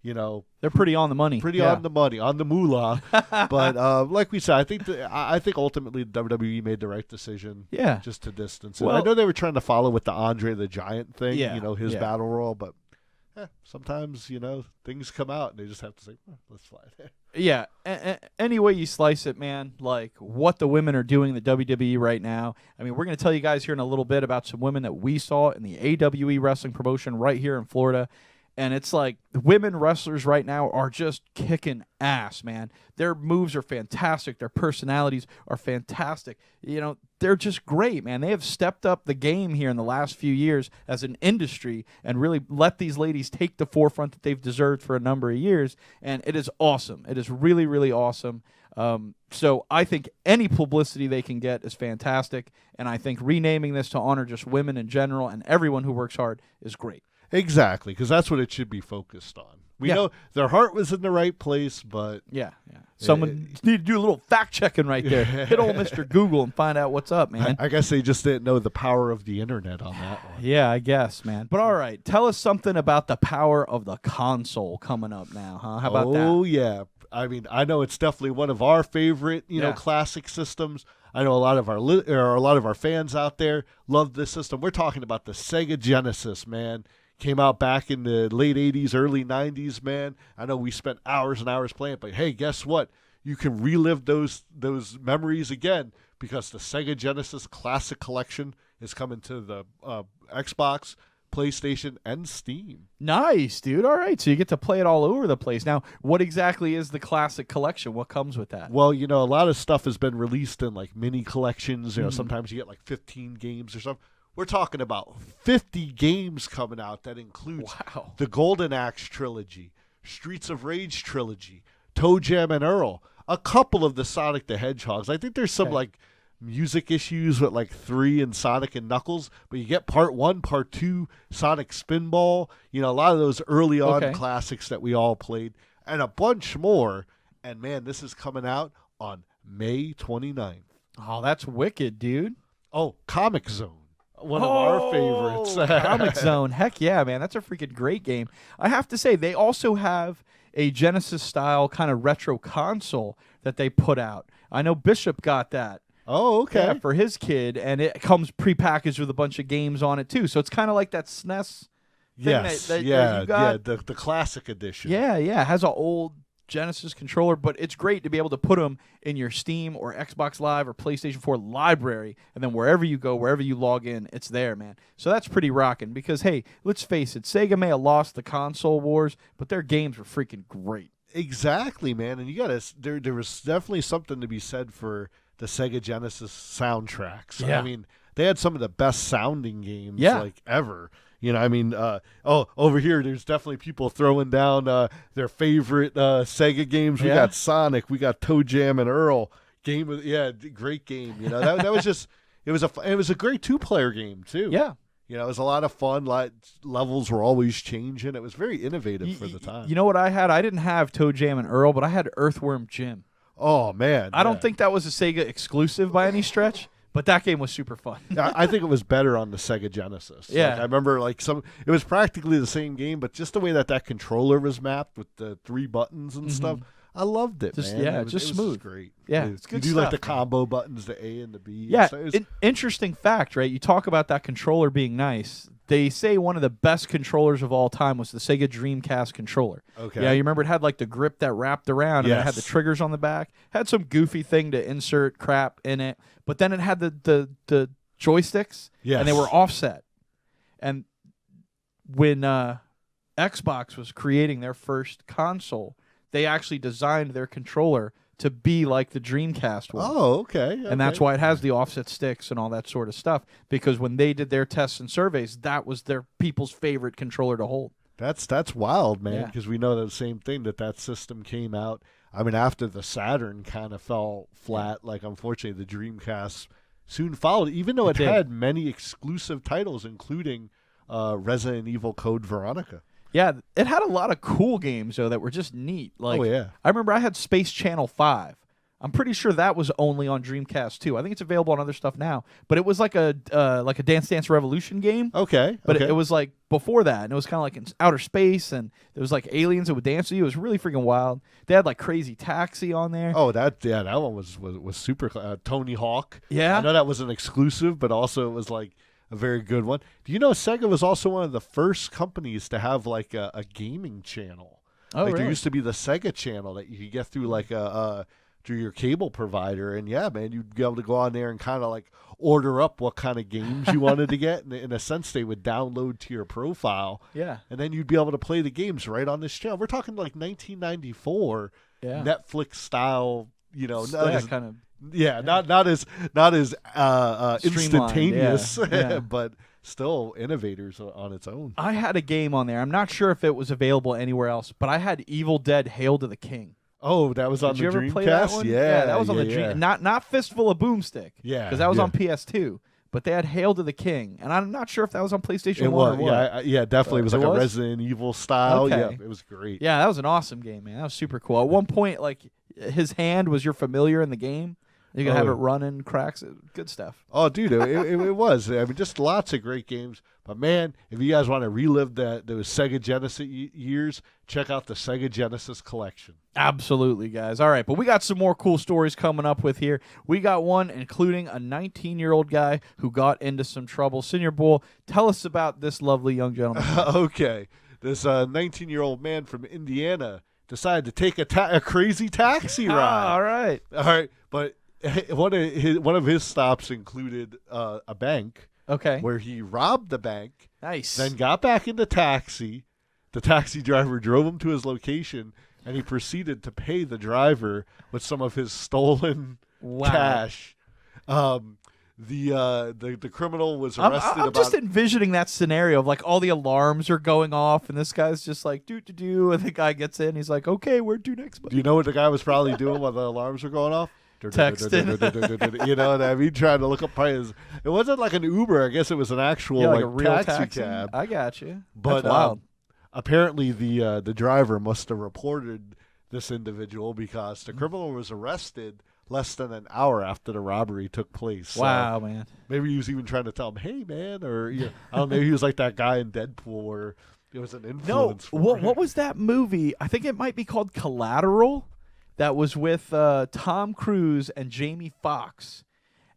they're pretty on the money. On the money, on the moolah. But like we said, I think ultimately the WWE made the right decision. Yeah. Just to distance it. Well, I know they were trying to follow with the Andre the Giant thing, his yeah. battle royal, but sometimes, things come out and they just have to say, let's fly there. Yeah. Any way you slice it, man, like what the women are doing in the WWE right now. I mean, we're going to tell you guys here in a little bit about some women that we saw in the AWE wrestling promotion right here in Florida. And it's like the women wrestlers right now are just kicking ass, man. Their moves are fantastic. Their personalities are fantastic. They're just great, man. They have stepped up the game here in the last few years as an industry and really let these ladies take the forefront that they've deserved for a number of years. And it is awesome. It is really, really awesome. So I think any publicity they can get is fantastic. And I think renaming this to honor just women in general and everyone who works hard is great. Exactly, because that's what it should be focused on. We know their heart was in the right place, but yeah. Someone need to do a little fact checking right there. Hit old Mr. Google and find out what's up, man. I guess they just didn't know the power of the internet on that one. Yeah, I guess, man. But all right, tell us something about the power of the console coming up now, huh? How about that? Oh yeah, I mean, I know it's definitely one of our favorite, classic systems. I know a lot of our fans out there love this system. We're talking about the Sega Genesis, man. Came out back in the late 80s, early 90s, man. I know we spent hours and hours playing it, but hey, guess what? You can relive those memories again because the Sega Genesis Classic Collection is coming to the Xbox, PlayStation, and Steam. Nice, dude. All right, so you get to play it all over the place. Now, what exactly is the Classic Collection? What comes with that? Well, a lot of stuff has been released in like mini collections. Sometimes you get like 15 games or something. We're talking about 50 games coming out that includes the Golden Axe trilogy, Streets of Rage trilogy, Toe Jam and Earl, a couple of the Sonic the Hedgehogs. I think there's some like music issues with like 3 and Sonic and Knuckles, but you get part 1, part 2, Sonic Spinball, a lot of those early on classics that we all played, and a bunch more. And man, this is coming out on May 29th. Oh, that's wicked, dude. Oh, Comic Zone. One of our favorites. Comic Zone. Heck yeah, man. That's a freaking great game. I have to say, they also have a Genesis-style kind of retro console that they put out. I know Bishop got that. Oh, okay. Yeah, for his kid, and it comes prepackaged with a bunch of games on it, too. So it's kind of like that SNES thing that you got. The classic edition. Yeah. It has an old Genesis controller, but it's great to be able to put them in your Steam or Xbox Live or PlayStation 4 library, and then wherever you go, wherever you log in, it's there, man. So that's pretty rocking because, hey, let's face it, Sega may have lost the console wars, but their games were freaking great. Exactly, man. And you gotta there was definitely something to be said for the Sega Genesis soundtracks. Yeah. I mean, they had some of the best sounding games like ever. Over here, there's definitely people throwing down their favorite Sega games. We got Sonic, we got Toe Jam and Earl. Great game. That was just it was a great 2-player game too. Yeah, it was a lot of fun. Levels were always changing. It was very innovative for the time. You know what I had? I didn't have Toe Jam and Earl, but I had Earthworm Jim. Oh man, I don't think that was a Sega exclusive by any stretch. But that game was super fun. I think it was better on the Sega Genesis. Yeah. I remember it was practically the same game, but just the way that controller was mapped with the 3 buttons and stuff, I loved it, man. Yeah, it was smooth. Great. Yeah, it's good you do stuff. like the combo buttons, the A and the B. Yeah, interesting fact, right? You talk about that controller being nice. They say one of the best controllers of all time was the Sega Dreamcast controller. Okay. Yeah, you remember it had like the grip that wrapped around, and it had the triggers on the back. Had some goofy thing to insert crap in it, but then it had the joysticks, and they were offset. And when Xbox was creating their first console, they actually designed their controller to be like the Dreamcast one. Oh, okay. And that's why it has the offset sticks and all that sort of stuff, because when they did their tests and surveys, that was their people's favorite controller to hold. That's wild, man, because we know the same thing that system came out. I mean, after the Saturn kind of fell flat, like unfortunately the Dreamcast soon followed, even though it had many exclusive titles, including Resident Evil Code Veronica. Yeah, it had a lot of cool games, though, that were just neat. Like, I remember I had Space Channel 5. I'm pretty sure that was only on Dreamcast, too. I think it's available on other stuff now. But it was like a Dance Dance Revolution game. Okay. But it was like before that, and it was kind of like in outer space, and there was like aliens that would dance with you. It was really freaking wild. They had like Crazy Taxi on there. Oh, that one was super. Tony Hawk. Yeah. I know that was an exclusive, but also it was like a very good one. Do you know Sega was also one of the first companies to have like a gaming channel? Oh, like really? There used to be the Sega channel that you could get through like through your cable provider, and man, you'd be able to go on there and kind of like order up what kind of games you wanted to get, and in a sense they would download to your profile. Yeah. And then you'd be able to play the games right on this channel. We're talking like 1994 Netflix style, not as instantaneous, but still innovators on its own. I had a game on there. I'm not sure if it was available anywhere else, but I had Evil Dead: Hail to the King. Oh, that was on the Dreamcast? Did you ever play that one? Yeah, that was on the Dream. Not Fistful of Boomstick. Yeah, because that was on PS2. but they had Hail to the King, and I'm not sure if that was on PlayStation 1 was, or what. yeah, definitely. It was like it a was? Resident Evil style. Okay. Yeah, it was great. Yeah, that was an awesome game, man. That was super cool. At one point, like, his hand was your familiar in the game. You can have it running, cracks, good stuff. Oh, dude, it was. I mean, just lots of great games. But, man, if you guys want to relive those Sega Genesis years, check out the Sega Genesis collection. Absolutely, guys. All right, but we got some more cool stories coming up with here. We got one including a 19-year-old guy who got into some trouble. Senior Bull, tell us about this lovely young gentleman. Okay. This 19-year-old man from Indiana decided to take a crazy taxi ride. All right. All right, but one of his stops included a bank. Okay. Where he robbed the bank. Nice. Then got back in the taxi. The taxi driver drove him to his location, and he proceeded to pay the driver with some of his stolen cash. The criminal was arrested. I'm just envisioning that scenario of like all the alarms are going off, and this guy's just like do, and the guy gets in. He's like, "Okay, where to next?" Do you know what the guy was probably doing while the alarms were going off? Texting. You know what I mean? Trying to look up prices. It wasn't like an Uber. I guess it was an actual like a real taxi cab. I got you. But that's wild. Apparently the driver must have reported this individual because the criminal was arrested less than an hour after the robbery took place. Wow, man. Maybe he was even trying to tell him, "Hey, man," or I don't know. Maybe he was like that guy in Deadpool where it was an influence. What was that movie? I think it might be called Collateral. That was with Tom Cruise and Jamie Foxx.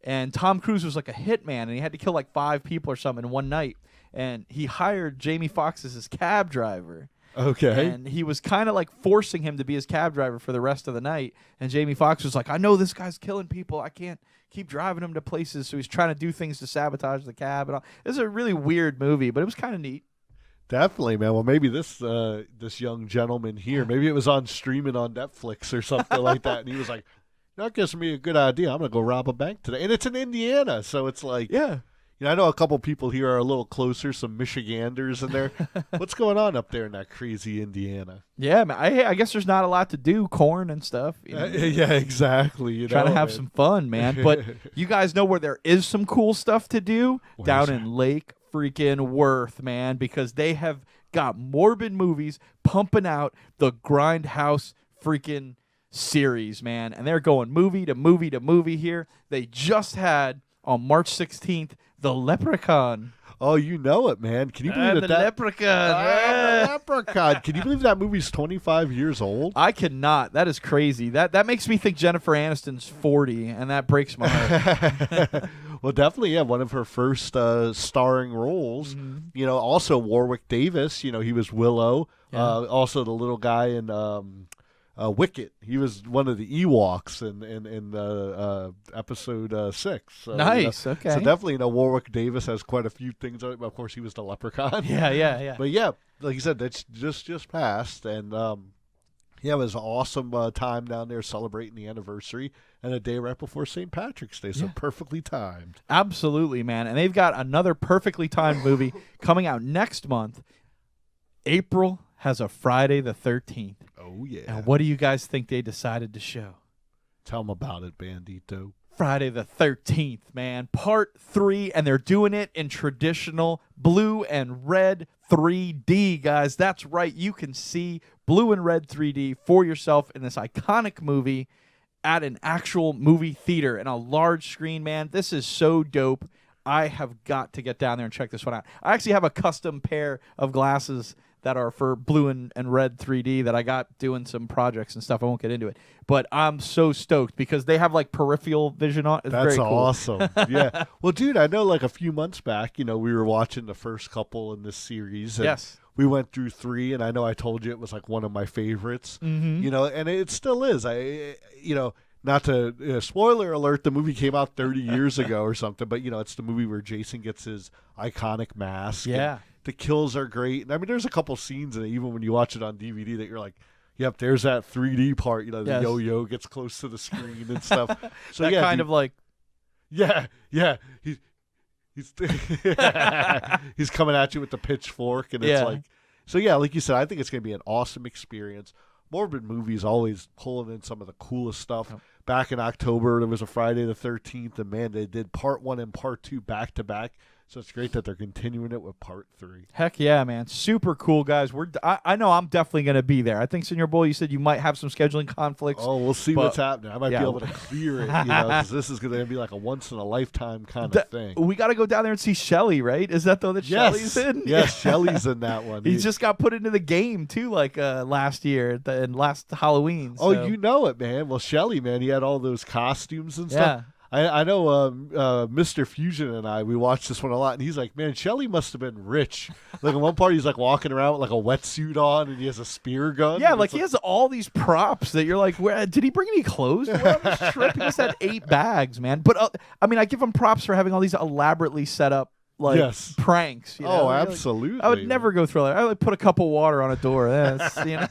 And Tom Cruise was like a hitman, and he had to kill like 5 people or something in one night. And he hired Jamie Foxx as his cab driver. Okay. And he was kind of like forcing him to be his cab driver for the rest of the night. And Jamie Foxx was like, "I know this guy's killing people. I can't keep driving him to places." So he's trying to do things to sabotage the cab. And all. It was a really weird movie, but it was kind of neat. Definitely, man. Well, maybe this young gentleman here, maybe it was on streaming on Netflix or something like that, and he was like, "That gives me a good idea. I'm gonna go rob a bank today." And it's in Indiana, so it's like, yeah. I know a couple people here are a little closer, some Michiganders in there. What's going on up there in that crazy Indiana? Yeah, man. I guess there's not a lot to do, corn and stuff. Yeah, exactly. Trying to have some fun, man. But you guys know where there is some cool stuff to do? Down in Lake freaking Worth, man, because they have got Morbid Movies pumping out the Grindhouse freaking series, man. And they're going movie to movie to movie here. They just had, on March 16th, The Leprechaun. Oh, you know it, man. Can you believe The Leprechaun. The Leprechaun. Can you believe that movie's 25 years old? I cannot. That is crazy. That makes me think Jennifer Aniston's 40, and that breaks my heart. Well, definitely, yeah, one of her first starring roles. Mm-hmm. Also Warwick Davis. He was Willow. Yeah. Also the little guy in Wicket. He was one of the Ewoks in episode 6. So, nice. Okay. So definitely, Warwick Davis has quite a few things on it. Of course, he was the Leprechaun. Yeah. But yeah, like you said, that's just passed, and it was an awesome time down there celebrating the anniversary and a day right before St. Patrick's Day, so perfectly timed. Absolutely, man. And they've got another perfectly timed movie coming out next month. April has a Friday the 13th. Oh, yeah. And what do you guys think they decided to show? Tell them about it, Bandito. Friday the 13th, man. Part 3, and they're doing it in traditional blue and red 3D, guys. That's right. You can see blue and red 3D for yourself in this iconic movie at an actual movie theater and a large screen, man. This is so dope. I have got to get down there and check this one out. I actually have a custom pair of glasses that are for blue and red 3D that I got doing some projects and stuff. I won't get into it. But I'm so stoked because they have like peripheral vision on. It's That's very cool. Awesome. Yeah. Well, dude, I know like a few months back, we were watching the first couple in this series. And yes. We went through 3, and I know I told you it was like one of my favorites. Mm-hmm. And it still is. Not to spoiler alert, the movie came out 30 years ago or something, but it's the movie where Jason gets his iconic mask. Yeah. The kills are great. And I mean, there's a couple scenes in it, even when you watch it on DVD, that you're like, yep, there's that 3D part, the yes. yo-yo gets close to the screen and stuff. So that kind of like. Yeah. He's he's coming at you with the pitchfork, and it's like, so yeah, like you said, I think it's going to be an awesome experience. Morbid Movies always pulling in some of the coolest stuff. back in October. There was a Friday the 13th, and man, they did part 1 and part 2 back to back. So it's great that they're continuing it with part 3. Heck yeah, man. Super cool, guys. I know I'm definitely going to be there. I think, Senior Bowl, you said you might have some scheduling conflicts. Oh, we'll see what's happening. I might be able to clear it, because this is going to be like a once-in-a-lifetime kind of thing. We got to go down there and see Shelly, right? Is that the one that Shelly's in? Yes, Shelly's in that one. He just got put into the game, too, like last year, and last Halloween. Oh, so. you know it, man. Well, Shelly, man, he had all those costumes and stuff. Yeah. I know Mr. Fusion and we watched this one a lot, and he's like, man, Shelly must have been rich. Like, in one part, he's, like, walking around with, like, a wetsuit on, and he has a spear gun. Yeah, like, he has all these props that you're like, did he bring any clothes on this trip? He just had 8 bags, man. But, I mean, I give him props for having all these elaborately set up, like, pranks. You know? Oh, absolutely. I would never go through that. I would put a cup of water on a door. That's, you know.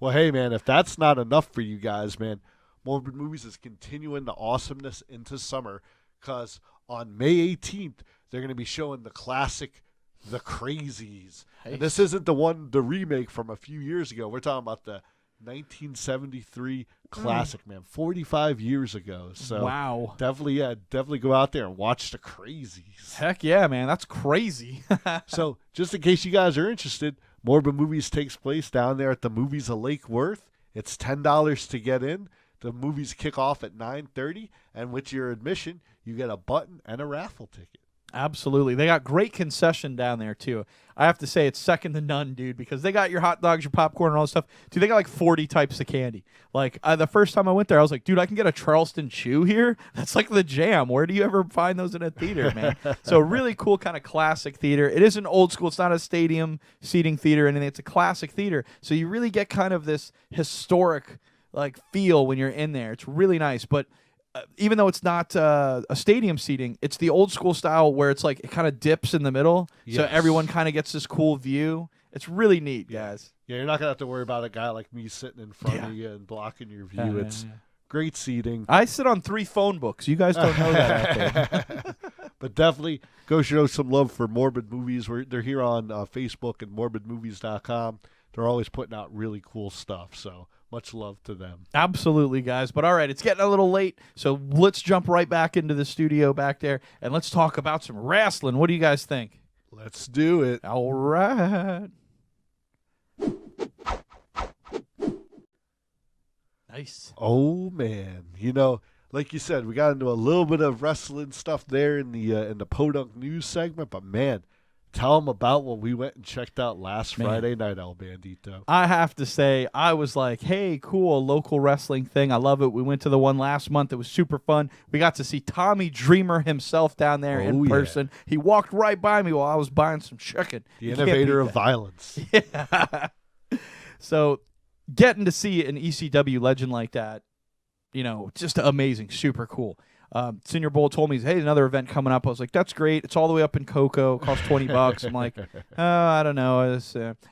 Well, hey, man, if that's not enough for you guys, man, Morbid Movies is continuing the awesomeness into summer, because on May 18th, they're going to be showing the classic The Crazies. Hey. And this isn't the remake from a few years ago. We're talking about the 1973 classic, man, 45 years ago. So wow. Definitely go out there and watch The Crazies. Heck yeah, man. That's crazy. So just in case you guys are interested, Morbid Movies takes place down there at the Movies of Lake Worth. It's $10 to get in. The movies kick off at 9:30, and with your admission, you get a button and a raffle ticket. Absolutely. They got great concession down there, too. I have to say it's second to none, dude, because they got your hot dogs, your popcorn, and all this stuff. Dude, they got like 40 types of candy. Like, the first time I went there, I was like, dude, I can get a Charleston Chew here? That's like the jam. Where do you ever find those in a theater, man? So really cool kind of classic theater. It isn't old school. It's not a stadium seating theater or anything. It's a classic theater. So you really get kind of this historic like feel when you're in there. It's really nice. But even though it's not a stadium seating, it's the old school style where it's like it kind of dips in the middle. Yes. So everyone kind of gets this cool view. It's really neat, guys. Yeah, you're not going to have to worry about a guy like me sitting in front of you and blocking your view. It's great seating. I sit on 3 phone books. You guys don't know that out there. But definitely go show some love for Morbid Movies. They're here on Facebook and morbidmovies.com. They're always putting out really cool stuff. So much love to them. Absolutely, guys. But all right, it's getting a little late, so let's jump right back into the studio back there, and let's talk about some wrestling. What do you guys think? Let's do it. All right. Nice. Oh, man. You know, like you said, we got into a little bit of wrestling stuff there in the PoDunk news segment, but, man, tell them about what we went and checked out last Friday night, El Bandito. I have to say, I was like, hey, cool, a local wrestling thing. I love it. We went to the one last month. It was super fun. We got to see Tommy Dreamer himself down there in person. He walked right by me while I was buying some chicken. The innovator of violence. Yeah. So getting to see an ECW legend like that, you know, just amazing, super cool. Senior Bowl told me, hey, another event coming up. I was like, that's great. It's all the way up in Cocoa. It costs $20. I'm like, I don't know.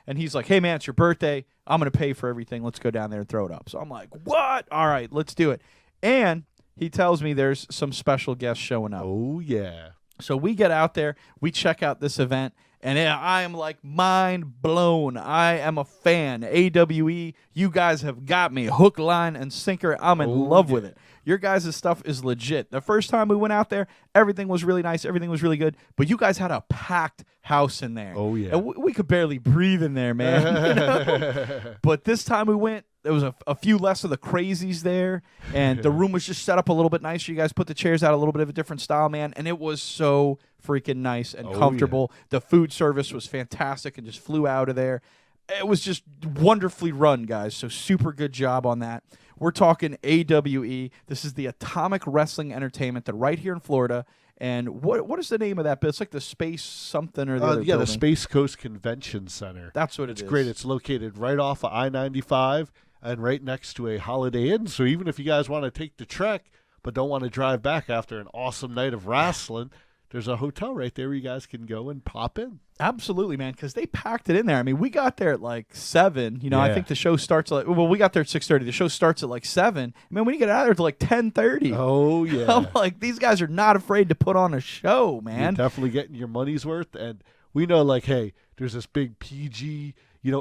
And he's like, hey, man, it's your birthday. I'm going to pay for everything. Let's go down there and throw it up. So I'm like, what? All right, let's do it. And he tells me there's some special guests showing up. Oh, yeah. So we get out there. We check out this event. And I am like mind blown. I am a fan. AWE, you guys have got me. Hook, line, and sinker. I'm in love with it. Your guys' stuff is legit. The first time we went out there, everything was really nice. Everything was really good. But you guys had a packed house in there. Oh, yeah. And we could barely breathe in there, man. You know? But this time we went, there was a few less of the crazies there. And the room was just set up a little bit nicer. You guys put the chairs out a little bit of a different style, man. And it was so freaking nice and comfortable. Yeah. The food service was fantastic and just flew out of there. It was just wonderfully run, guys. So super good job on that. We're talking AWE. This is the Atomic Wrestling Entertainment. They're right here in Florida. And what is the name of that? It's like the Space something or the other building. The Space Coast Convention Center. That's what it is. It's great. It's located right off of I-95 and right next to a Holiday Inn. So even if you guys want to take the trek but don't want to drive back after an awesome night of wrestling, there's a hotel right there where you guys can go and pop in. Absolutely, man, because they packed it in there. I mean, we got there at like 7. You know, I think the show starts at we got there at 6:30. The show starts at like 7. Man, when you get out of there, it's like 10:30. Oh, yeah. I'm like, these guys are not afraid to put on a show, man. You're definitely getting your money's worth. And we know, like, hey, there's this big PG,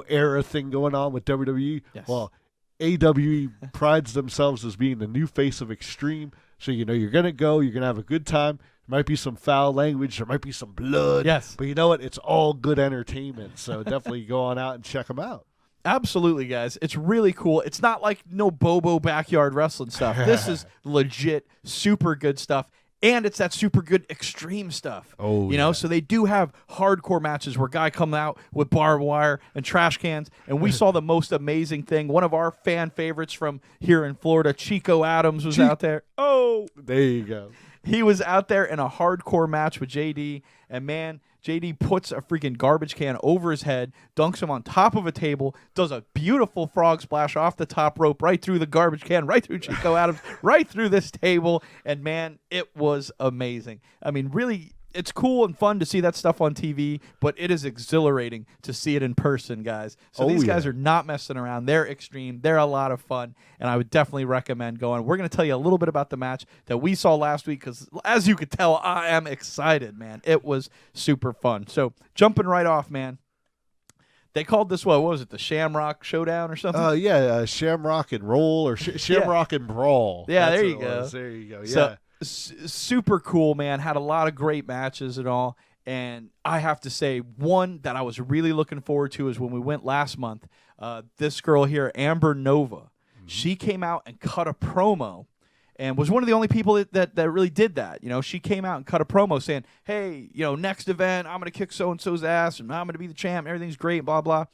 era thing going on with WWE. Yes. Well, AWE prides themselves as being the new face of Extreme. So, you're going to go, you're going to have a good time. There might be some foul language. There might be some blood. Yes. But you know what? It's all good entertainment. So definitely go on out and check them out. Absolutely, guys. It's really cool. It's not like no Bobo backyard wrestling stuff. This is legit super good stuff. And it's that super good extreme stuff. Oh, you know, so they do have hardcore matches where guy come out with barbed wire and trash cans. And we saw the most amazing thing. One of our fan favorites from here in Florida, Chico Adams, was out there. Oh, there you go. He was out there in a hardcore match with JD. And man, JD puts a freaking garbage can over his head, dunks him on top of a table, does a beautiful frog splash off the top rope, right through the garbage can, right through Chico Adams, right through this table. And man, it was amazing. I mean, really, it's cool and fun to see that stuff on TV, but it is exhilarating to see it in person, guys. So these guys are not messing around. They're extreme. They're a lot of fun, and I would definitely recommend going. We're going to tell you a little bit about the match that we saw last week because, as you could tell, I am excited, man. It was super fun. So jumping right off, man. They called this, what was it, the Shamrock Showdown or something? Shamrock and Roll or Shamrock and Brawl. Yeah, That's there you what it go. was. There you go, yeah. So, super cool, man. Had a lot of great matches and all. And I have to say, one that I was really looking forward to is when we went last month. This girl here, Amber Nova, she came out and cut a promo and was one of the only people that really did that. You know, she came out and cut a promo saying, hey, you know, next event, I'm going to kick so-and-so's ass and I'm going to be the champ. Everything's great, blah, blah.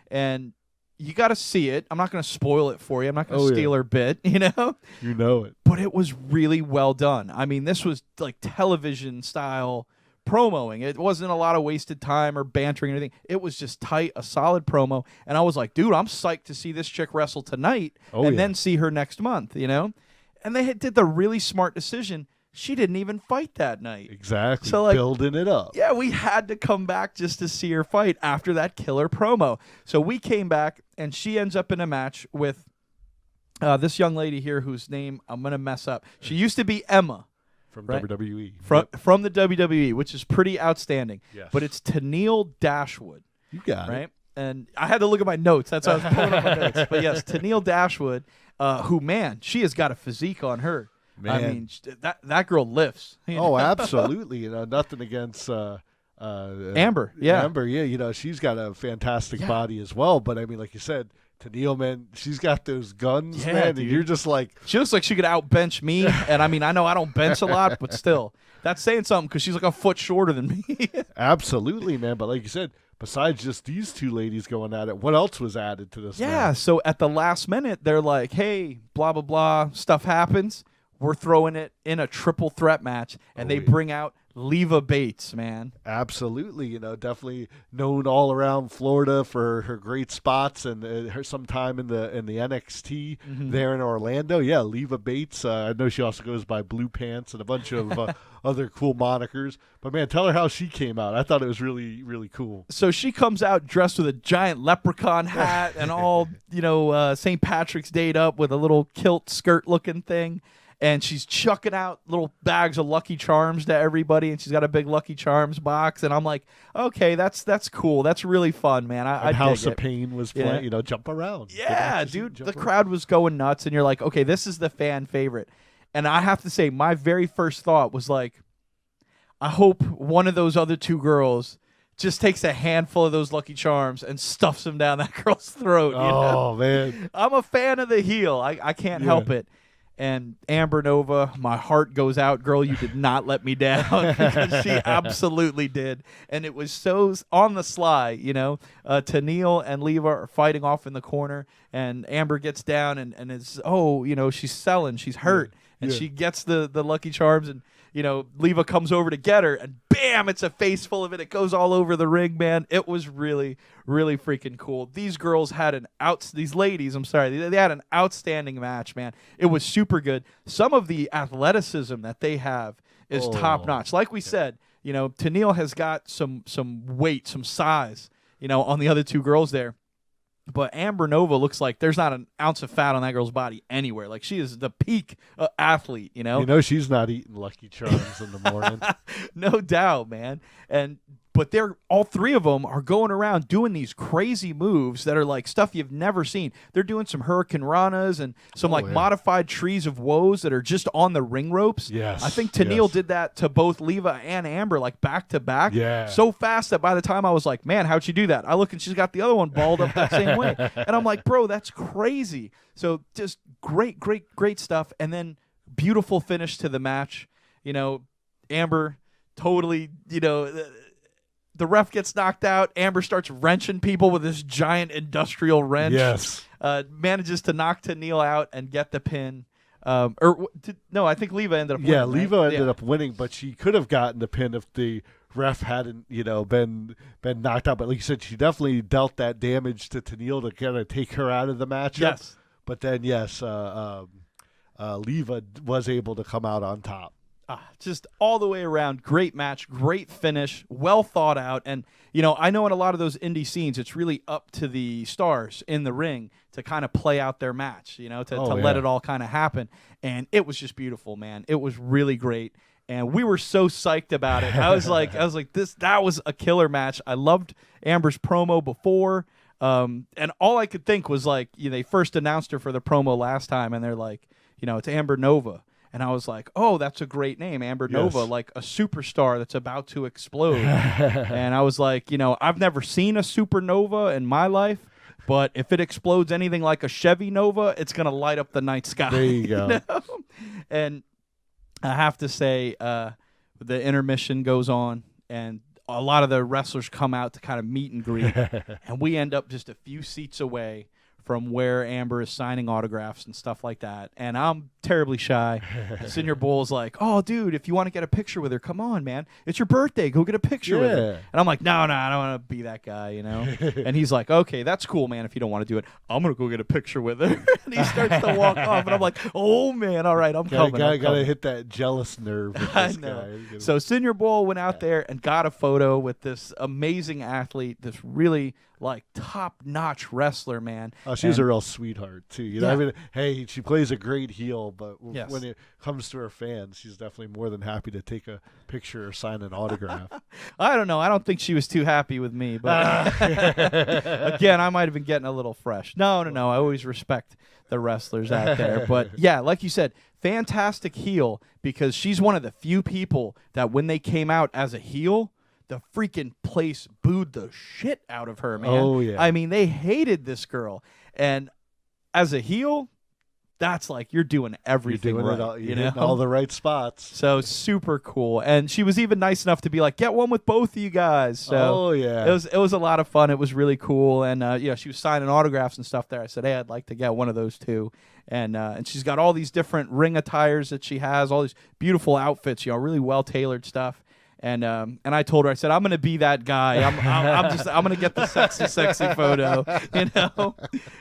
And you got to see it. I'm not going to spoil it for you. I'm not going to steal her bit, you know? You know it. But it was really well done. I mean, this was like television style promoing. It wasn't a lot of wasted time or bantering or anything. It was just tight, a solid promo. And I was like, dude, I'm psyched to see this chick wrestle tonight then see her next month, you know? And they did the really smart decision. She didn't even fight that night. Exactly. So, like, building it up. Yeah, we had to come back just to see her fight after that killer promo. So we came back, and she ends up in a match with this young lady here whose name I'm going to mess up. She used to be Emma. From WWE. From the WWE, which is pretty outstanding. Yes. But it's Tennille Dashwood. You got right? it. And I had to look at my notes. That's why I was pulling up my notes. But yes, Tennille Dashwood, who, man, she has got a physique on her. Man. I mean, that girl lifts. You know? Oh, absolutely. You know, nothing against Amber. Yeah. Amber, yeah. You know, she's got a fantastic body as well. But, I mean, like you said, Tennille, man, she's got those guns, man. Dude. And you're just like. She looks like she could outbench me. And, I mean, I know I don't bench a lot, but still. That's saying something because she's like a foot shorter than me. Absolutely, man. But like you said, besides just these two ladies going at it, what else was added to this match? So at the last minute, they're like, hey, blah, blah, blah, stuff happens. We're throwing it in a triple threat match, and they bring out Leva Bates, man. Absolutely, you know, definitely known all around Florida for her great spots and her some time in the NXT there in Orlando. Yeah, Leva Bates. I know she also goes by Blue Pants and a bunch of other cool monikers. But man, tell her how she came out. I thought it was really, really cool. So she comes out dressed with a giant leprechaun hat and all, you know, St. Patrick's Day up with a little kilt skirt looking thing. And she's chucking out little bags of Lucky Charms to everybody, and she's got a big Lucky Charms box. And I'm like, okay, that's cool. That's really fun, man. I House dig of it. Pain was playing, you know, jump around. Yeah, dude, the crowd was going nuts, and you're like, okay, this is the fan favorite. And I have to say, my very first thought was like, I hope one of those other two girls just takes a handful of those Lucky Charms and stuffs them down that girl's throat. You know? Man. I'm a fan of the heel. I can't help it. And Amber Nova, my heart goes out. Girl, you did not let me down because she absolutely did. And it was so on the sly, you know. Tennille and Leva are fighting off in the corner, and Amber gets down and is, you know, she's selling. She's hurt. And she gets the Lucky Charms, and, you know, Leva comes over to get her, and bam, it's a face full of it. It goes all over the ring, man. It was really, really freaking cool. These girls had these ladies, I'm sorry, they had an outstanding match, man. It was super good. Some of the athleticism that they have is top notch. Like we said, you know, Tennille has got some weight, some size, you know, on the other two girls there. But Amber Nova looks like there's not an ounce of fat on that girl's body anywhere. Like, she is the peak athlete, you know? You know she's not eating Lucky Charms in the morning. No doubt, man. But all three of them are going around doing these crazy moves that are like stuff you've never seen. They're doing some Hurricane Ranas and some modified Trees of Woes that are just on the ring ropes. Yes. I think Tenille did that to both Leva and Amber, like back to back. Yeah. So fast that by the time I was like, man, how'd she do that? I look and she's got the other one balled up that same way. And I'm like, bro, that's crazy. So just great, great, great stuff. And then beautiful finish to the match. You know, Amber totally, you know, the ref gets knocked out. Amber starts wrenching people with this giant industrial wrench. Yes. Manages to knock Tenille out and get the pin. I think Leva ended up winning. Yeah, Leva ended up winning, but she could have gotten the pin if the ref hadn't, you know, been knocked out. But like you said, she definitely dealt that damage to Tenille to kind of take her out of the matchup. Yes. But then, yes, Leva was able to come out on top. Just all the way around, great match, great finish, well thought out. And, you know, I know in a lot of those indie scenes, it's really up to the stars in the ring to kind of play out their match, you know, to let it all kind of happen. And it was just beautiful, man. It was really great. And we were so psyched about it. I was like, that was a killer match. I loved Amber's promo before. And all I could think was like, you know, they first announced her for the promo last time and they're like, you know, it's Amber Nova. And I was like, oh, that's a great name, Amber Nova, like a superstar that's about to explode. And I was like, you know, I've never seen a supernova in my life, but if it explodes anything like a Chevy Nova, it's going to light up the night sky. There you go. You know? And I have to say, the intermission goes on, and a lot of the wrestlers come out to kind of meet and greet, and we end up just a few seats away from where Amber is signing autographs and stuff like that. And I'm terribly shy. Senior Bull's like, oh, dude, if you want to get a picture with her, come on, man. It's your birthday. Go get a picture with her. And I'm like, no, I don't want to be that guy, you know? And he's like, okay, that's cool, man, if you don't want to do it. I'm going to go get a picture with her. And he starts to walk off. And I'm like, oh, man, all right, I'm coming. Got to hit that jealous nerve with this guy. So Senior Bull went out there and got a photo with this amazing athlete, this really like top-notch wrestler, man. Oh, she's a real sweetheart too. You know, I mean, hey, she plays a great heel, but when it comes to her fans, she's definitely more than happy to take a picture or sign an autograph. I don't know. I don't think she was too happy with me, but again, I might have been getting a little fresh. No. I always respect the wrestlers out there, but yeah, like you said, fantastic heel because she's one of the few people that when they came out as a heel, the freaking place booed the shit out of her, man. Oh, yeah. I mean, they hated this girl. And as a heel, that's like you're doing everything right. You're hitting all the right spots. So super cool. And she was even nice enough to be like, get one with both of you guys. So it was a lot of fun. It was really cool. And she was signing autographs and stuff there. I said, hey, I'd like to get one of those too. And she's got all these different ring attires that she has, all these beautiful outfits, you know, really well tailored stuff. And I told her, I said, I'm gonna be that guy. I'm gonna get the sexy photo, you know.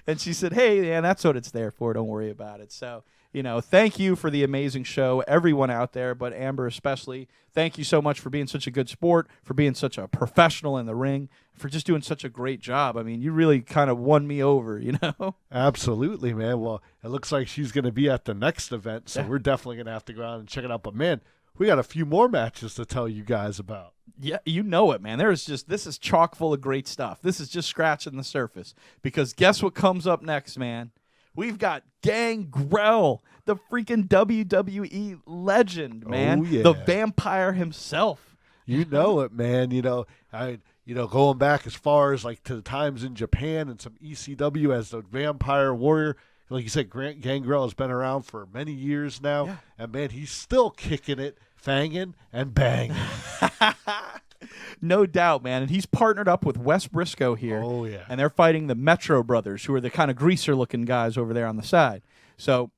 And she said, hey, man, that's what it's there for. Don't worry about it. So, you know, thank you for the amazing show, everyone out there, but Amber especially. Thank you so much for being such a good sport, for being such a professional in the ring, for just doing such a great job. I mean, you really kind of won me over, you know. Absolutely, man. Well, it looks like she's gonna be at the next event, so we're definitely gonna have to go out and check it out. But man, we got a few more matches to tell you guys about. Yeah, you know it, man. This is chock full of great stuff. This is just scratching the surface. Because guess what comes up next, man? We've got Gangrel, the freaking WWE legend, man. Oh, yeah. The vampire himself. You know it, man. You know, going back as far as like to the times in Japan and some ECW as the Vampire Warrior. Like you said, Gangrel has been around for many years now, and man, he's still kicking it, fanging and banging. No doubt, man. And he's partnered up with Wes Briscoe here. Oh, yeah. And they're fighting the Metro Brothers, who are the kind of greaser-looking guys over there on the side. So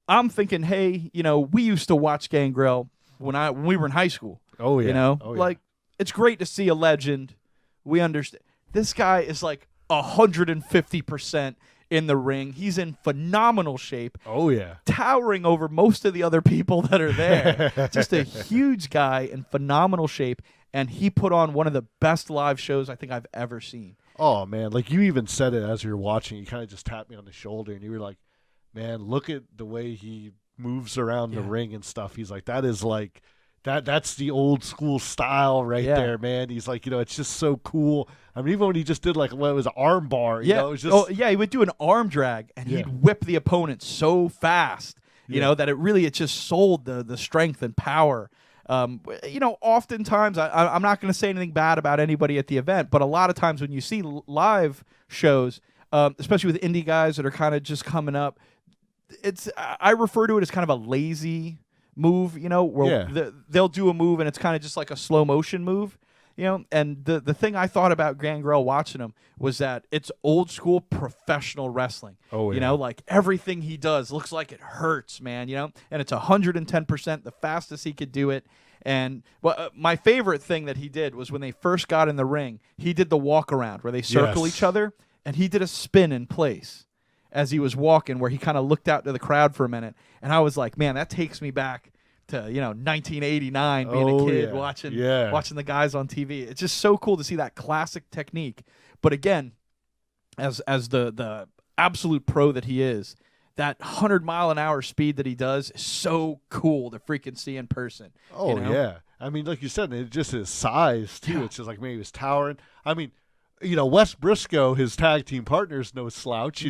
I'm thinking, hey, you know, we used to watch Gangrel when we were in high school. Oh, yeah. You know, oh, yeah. Like, it's great to see a legend. We understand. This guy is like 150% in the ring. He's in phenomenal shape. Oh, yeah. Towering over most of the other people that are there. Just a huge guy in phenomenal shape. And he put on one of the best live shows I think I've ever seen. Oh, man. Like, you even said it as you were watching. You kind of just tapped me on the shoulder, and you were like, man, look at the way he moves around the ring and stuff. He's like, that is like that's the old school style right there, man. He's like, it's just so cool. I mean, even when he just did like, well, it was an arm bar, you know, it was just. He would do an arm drag, and he'd whip the opponent so fast, you know, that it just sold the strength and power. Oftentimes, I'm not going to say anything bad about anybody at the event, but a lot of times when you see live shows, especially with indie guys that are kind of just coming up, I refer to it as kind of a lazy move, where they'll do a move and it's kind of just like a slow motion move, and the thing I thought about Gangrel watching him was that it's old school professional wrestling. Like everything he does looks like it hurts, man, and it's 110% the fastest he could do it. And my favorite thing that he did was when they first got in the ring, he did the walk around where they circle each other, and he did a spin in place as he was walking, where he kind of looked out to the crowd for a minute. And I was like, man, that takes me back to 1989, being a kid watching the guys on TV. It's just so cool to see that classic technique. But again, as the absolute pro that he is, that 100-mile-an-hour speed that he does is so cool to freaking see in person. Yeah. I mean, like you said, it's just his size too. It's just like, man, he was towering. I mean, Wes Briscoe, his tag team partner, is no slouch.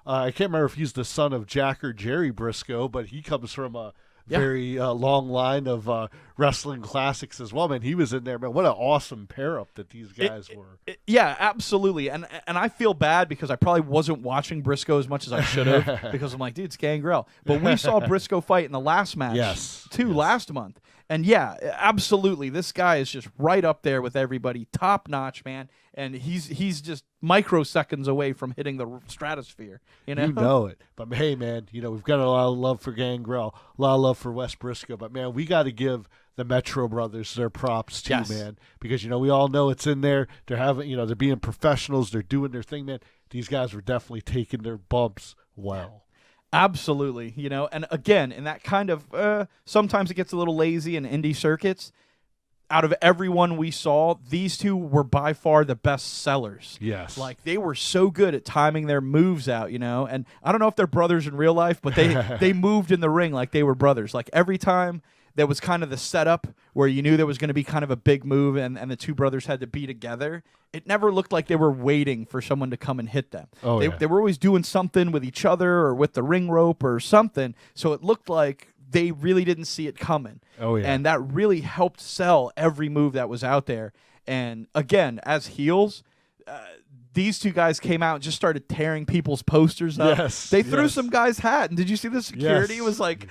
I can't remember if he's the son of Jack or Jerry Briscoe, but he comes from a very long line of wrestling classics as well. Man, he was in there. Man, what an awesome pair up that these guys were. Yeah, absolutely. And I feel bad because I probably wasn't watching Briscoe as much as I should have because I'm like, dude, it's Gangrel. But we saw Briscoe fight in the last match last month. And yeah, absolutely. This guy is just right up there with everybody. Top notch, man. And he's just microseconds away from hitting the stratosphere. You know it. But hey, man, we've got a lot of love for Gangrel, a lot of love for Wes Briscoe. But man, we got to give the Metro Brothers their props too, man. Because we all know it's in there. They're having, they're being professionals. They're doing their thing, man. These guys were definitely taking their bumps well. Absolutely, and again, in that kind of, sometimes it gets a little lazy in indie circuits. Out of everyone we saw, these two were by far the best sellers. Yes. Like, they were so good at timing their moves out, and I don't know if they're brothers in real life, but they moved in the ring like they were brothers. Like, every time there was kind of the setup where you knew there was going to be kind of a big move and the two brothers had to be together, it never looked like they were waiting for someone to come and hit them. They were always doing something with each other or with the ring rope or something, so it looked like they really didn't see it coming. And that really helped sell every move that was out there. And again, as heels, these two guys came out and just started tearing people's posters up. They threw some guy's hat. And did you see the security was like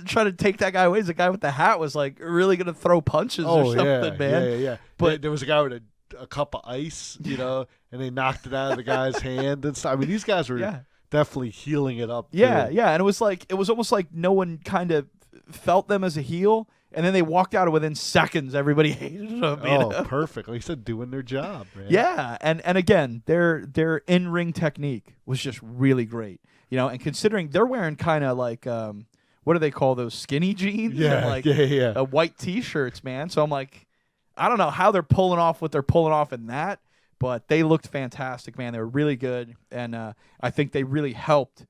trying to take that guy away? The guy with the hat was like really going to throw punches or something, man. Yeah. But there was a guy with a cup of ice, and they knocked it out of the guy's hand and stuff. I mean, these guys were definitely healing it up. And it was almost like no one kind of felt them as a heel. And then they walked out, and within seconds, everybody hated them. Perfect. Like you said, doing their job, man. Yeah, and again, their in-ring technique was just really great. And considering they're wearing kind of like, what do they call those, skinny jeans? And white T-shirts, man. So I'm like, I don't know how they're pulling off what they're pulling off in that, but they looked fantastic, man. They were really good, and I think they really helped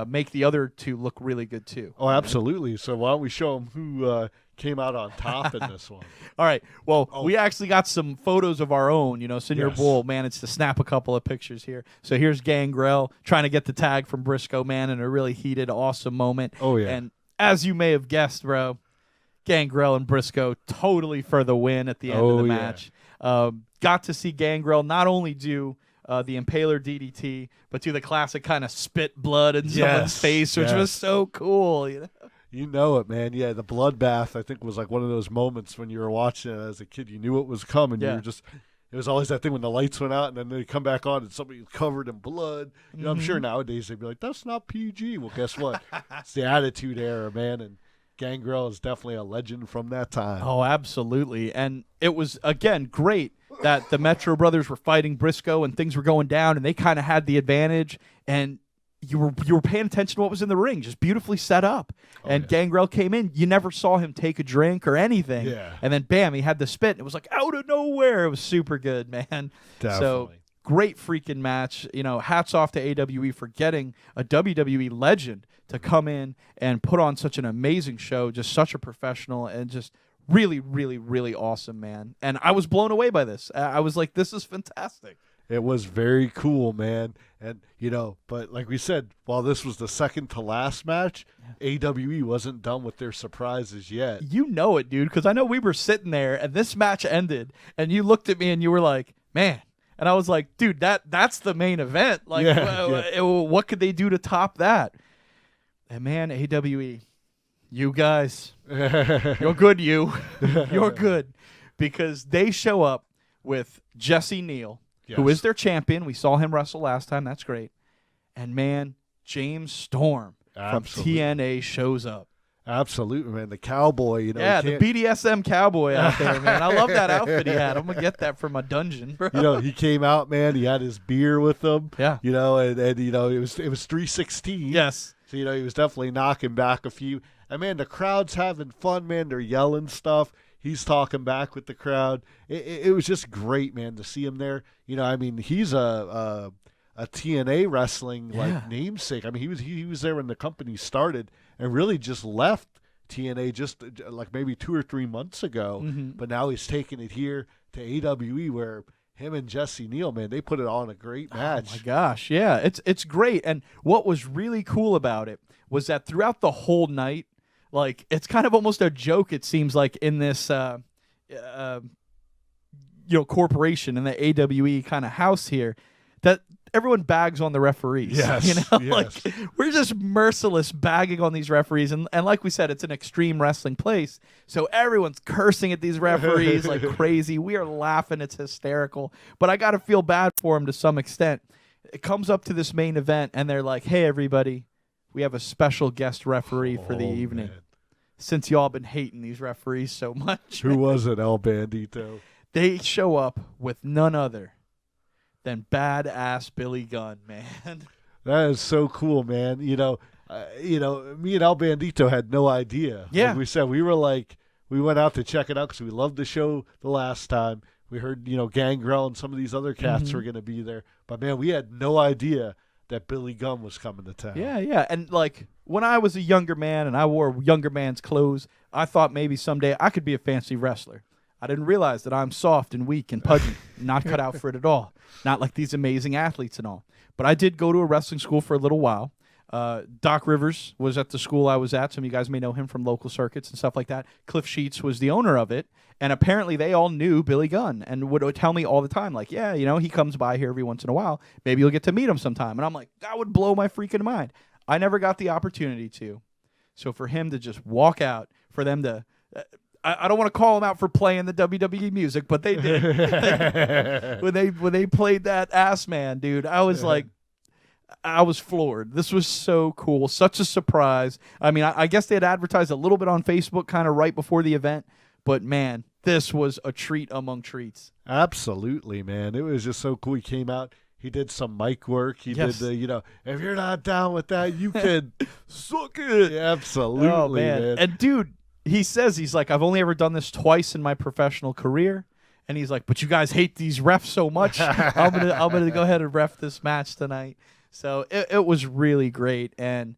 make the other two look really good too. Oh, absolutely. So why don't we show them who came out on top in this one? All right. Well, we actually got some photos of our own. Senior Bull managed to snap a couple of pictures here. So here's Gangrel trying to get the tag from Briscoe, man, in a really heated, awesome moment. And as you may have guessed, bro, Gangrel and Briscoe totally for the win at the end of the match. Got to see Gangrel not only do the Impaler DDT, but do the classic kind of spit blood in someone's face, which was so cool. You know it, man. Yeah, the bloodbath, I think, was like one of those moments when you were watching it as a kid. You knew it was coming. You were just, it was always that thing when the lights went out and then they come back on and somebody was covered in blood. I'm sure nowadays they'd be like, that's not PG. Well, guess what? It's the Attitude Era, man. And Gangrel is definitely a legend from that time. Oh, absolutely. And it was, again, great that the Metro Brothers were fighting Briscoe and things were going down and they kind of had the advantage. And you were paying attention to what was in the ring, just beautifully set up. Gangrel came in. You never saw him take a drink or anything. And then, bam, he had the spit. And it was like out of nowhere. It was super good, man. Definitely. So great freaking match. Hats off to AWE for getting a WWE legend to come in and put on such an amazing show, just such a professional and just really, really, really awesome, man. And I was blown away by this. I was like, this is fantastic. It was very cool, man. And, but like we said, while this was the second to last match, AWE wasn't done with their surprises yet. You know it, dude, because I know we were sitting there and this match ended and you looked at me and you were like, man. And I was like, dude, that's the main event. Like, what could they do to top that? And man, AWE, you guys, you're good, you're good. Because they show up with Jesse Neal, who is their champion. We saw him wrestle last time. That's great. And, man, James Storm from TNA shows up. Absolutely, man. The cowboy, Yeah, the BDSM cowboy out there, man. I love that outfit he had. I'm going to get that for my dungeon, bro. He came out, man. He had his beer with him. Yeah. And it was 316. Yes. So, he was definitely knocking back a few. And, man, the crowd's having fun, man. They're yelling stuff. He's talking back with the crowd. It was just great, man, to see him there. He's a TNA wrestling namesake. I mean, he was there when the company started and really just left TNA just like maybe 2 or 3 months ago. Mm-hmm. But now he's taking it here to AWE, where him and Jesse Neal, man, they put it on a great match. Oh my gosh, yeah, it's great. And what was really cool about it was that throughout the whole night, like, it's kind of almost a joke, it seems like, in this corporation, in the AWE kind of house here, that everyone bags on the referees. Yes, Like, we're just merciless bagging on these referees. And like we said, it's an extreme wrestling place, so everyone's cursing at these referees like crazy. We are laughing. It's hysterical. But I got to feel bad for them to some extent. It comes up to this main event, and they're like, hey, everybody, we have a special guest referee for the evening. Man. Since y'all been hating these referees so much. Who was it, El Bandito? They show up with none other than badass Billy Gunn, man. That is so cool, man. Me and El Bandito had no idea. Yeah. Like we said, we went out to check it out because we loved the show the last time. We heard, Gangrel and some of these other cats were going to be there. But, man, we had no idea that Billy Gunn was coming to town. Yeah. And, like, when I was a younger man and I wore younger man's clothes, I thought maybe someday I could be a fancy wrestler. I didn't realize that I'm soft and weak and pudgy, not cut out for it at all. Not like these amazing athletes and all. But I did go to a wrestling school for a little while. Doc Rivers was at the school I was at. Some of you guys may know him from local circuits and stuff like that. Cliff Sheets was the owner of it. And apparently they all knew Billy Gunn and would tell me all the time, like, yeah, he comes by here every once in a while. Maybe you'll get to meet him sometime. And I'm like, that would blow my freaking mind. I never got the opportunity to. So for him to just walk out, for them to... I don't want to call them out for playing the WWE music, but they did. when they played that Ass Man, dude, I was like, I was floored. This was so cool. Such a surprise. I mean, I guess they had advertised a little bit on Facebook kind of right before the event, but man, this was a treat among treats. Absolutely, man. It was just so cool. He came out. He did some mic work. He did the, if you're not down with that, you can suck it. Yeah, absolutely, oh, man. And dude, he's like, I've only ever done this twice in my professional career. And he's like, but you guys hate these refs so much. I'm gonna go ahead and ref this match tonight. So it was really great, and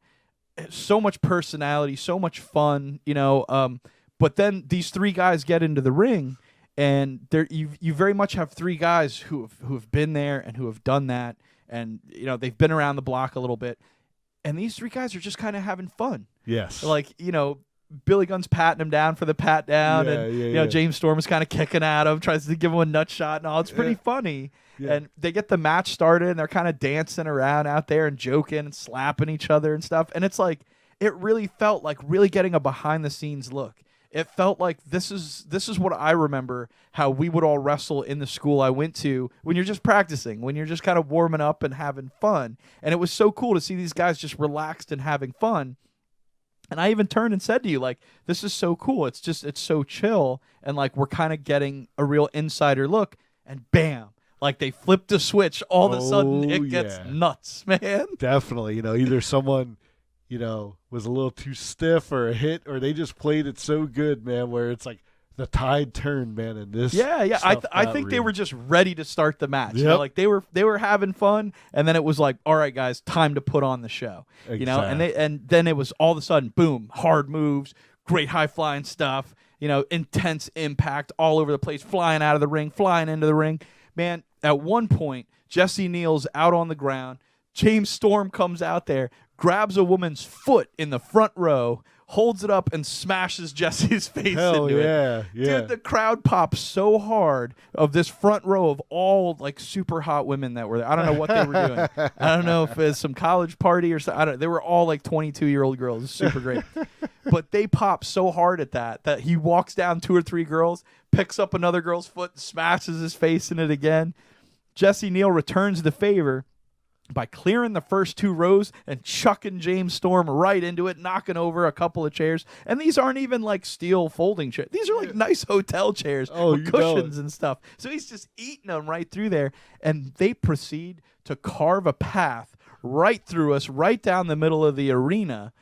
so much personality, so much fun, but then these three guys get into the ring, and you very much have three guys who have been there and who have done that, and they've been around the block a little bit, and these three guys are just kind of having fun. Yes, like Billy Gunn's patting him down for the pat down, and James Storm is kind of kicking at him, tries to give him a nut shot and all. It's pretty funny. Yeah. And they get the match started, and they're kind of dancing around out there and joking and slapping each other and stuff. And it's like, it really felt like really getting a behind the scenes look. It felt like this is what I remember how we would all wrestle in the school I went to when you're just practicing, when you're just kind of warming up and having fun. And it was so cool to see these guys just relaxed and having fun. And I even turned and said to you, like, this is so cool. It's so chill. And, like, we're kind of getting a real insider look. And bam, like, they flipped a switch. All of a sudden, it gets nuts, man. Definitely. Either someone, was a little too stiff or a hit, or they just played it so good, man, where it's like the tide turned, man, and this. Yeah. I think they were just ready to start the match. Yep. Like, they were having fun, and then it was like, all right, guys, time to put on the show. Exactly. And then it was all of a sudden, boom, hard moves, great high flying stuff. intense impact all over the place, flying out of the ring, flying into the ring. Man, at one point, Jesse Neal's out on the ground. James Storm comes out there, grabs a woman's foot in the front row, holds it up, and smashes Jesse's face into it. Yeah. Dude, the crowd pops so hard of this front row of all like super hot women that were there. I don't know what they were doing. I don't know if it's some college party or something. They were all like 22-year-old girls. It's super great. But they pop so hard at that he walks down 2 or 3 girls, picks up another girl's foot, smashes his face in it again. Jesse Neal returns the favor by clearing the first 2 rows and chucking James Storm right into it, knocking over a couple of chairs. And these aren't even like steel folding chairs. These are like nice hotel chairs with cushions and stuff. So he's just eating them right through there. And they proceed to carve a path right through us, right down the middle of the arena.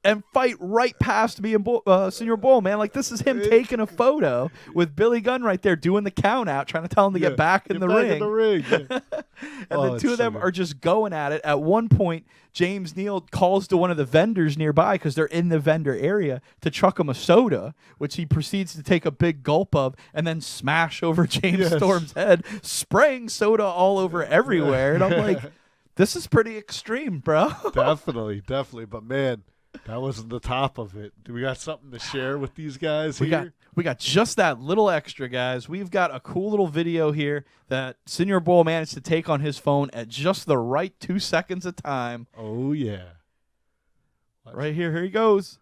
And fight right past me and Senor Bull, man. Like, this is him taking a photo with Billy Gunn right there doing the count out, trying to tell him to get back in the ring. And the two of them are just going at it. At one point, James Neal calls to one of the vendors nearby because they're in the vendor area to chuck him a soda, which he proceeds to take a big gulp of and then smash over James Storm's head, spraying soda all over everywhere. And I'm like, this is pretty extreme, bro. Definitely. But, man, that wasn't the top of it. Do we got something to share with these guys here? We got just that little extra, guys. We've got a cool little video here that Senor Bull managed to take on his phone at just the right 2 seconds of time. Oh, yeah. Right here. Here he goes.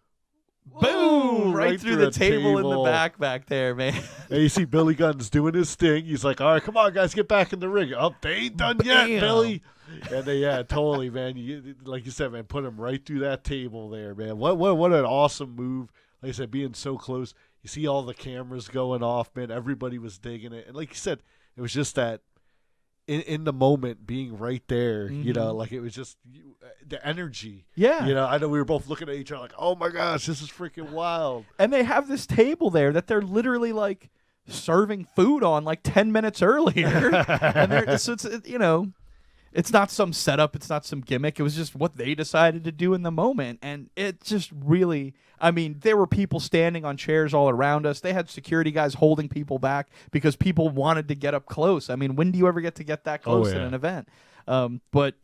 Boom! Right through the table in the back there, man. And you see Billy Gunn's doing his thing. He's like, all right, come on, guys, get back in the ring. Oh, they ain't done yet, Billy. And they, totally, man. Like you said, man, put him right through that table there, man. What an awesome move. Like I said, being so close. You see all the cameras going off, man. Everybody was digging it. And like you said, it was just that in the moment being right there, like it was just the energy. Yeah. I know we were both looking at each other like, oh, my gosh, this is freaking wild. And they have this table there that they're literally like serving food on like 10 minutes earlier. And so it's, it's not some setup. It's not some gimmick. It was just what they decided to do in the moment. And it just really, there were people standing on chairs all around us. They had security guys holding people back because people wanted to get up close. When do you ever get to get that close at an event? But,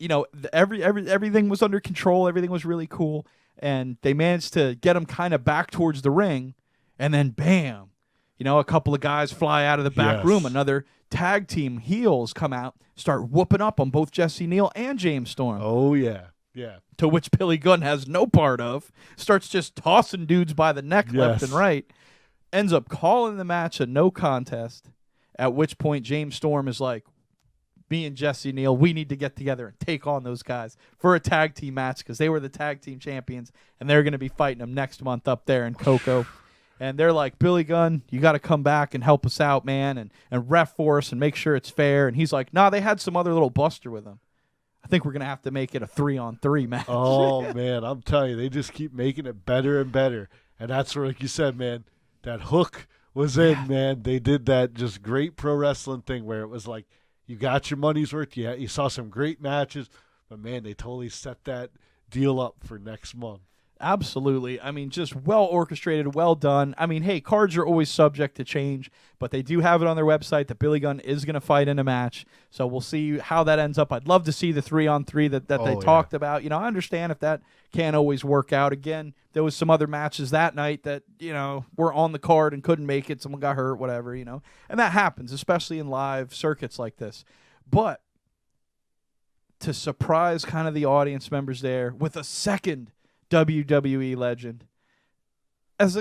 everything was under control. Everything was really cool. And they managed to get them kind of back towards the ring. And then, bam, a couple of guys fly out of the back room. Another tag team heels come out, start whooping up on both Jesse Neal and James Storm. Oh, yeah. Yeah. To which Billy Gunn has no part of. Starts just tossing dudes by the neck left and right. Ends up calling the match a no contest, at which point James Storm is like, me and Jesse Neal, we need to get together and take on those guys for a tag team match because they were the tag team champions, and they're going to be fighting them next month up there in Cocoa. And they're like, Billy Gunn, you got to come back and help us out, man, and ref for us and make sure it's fair. And he's like, nah, they had some other little buster with them. I think we're going to have to make it a 3-on-3 match. Oh, man, I'm telling you, they just keep making it better and better. And that's where, like you said, man, that hook was in, man. They did that just great pro wrestling thing where it was like, you got your money's worth. You saw some great matches. But, man, they totally set that deal up for next month. Absolutely. Just well orchestrated, well done. Hey, cards are always subject to change, but they do have it on their website that Billy Gunn is going to fight in a match. So we'll see how that ends up. I'd love to see the 3-on-3 that they talked about. I understand if that can't always work out. Again, there was some other matches that night that, were on the card and couldn't make it. Someone got hurt, whatever, And that happens, especially in live circuits like this. But to surprise kind of the audience members there with a second WWE legend as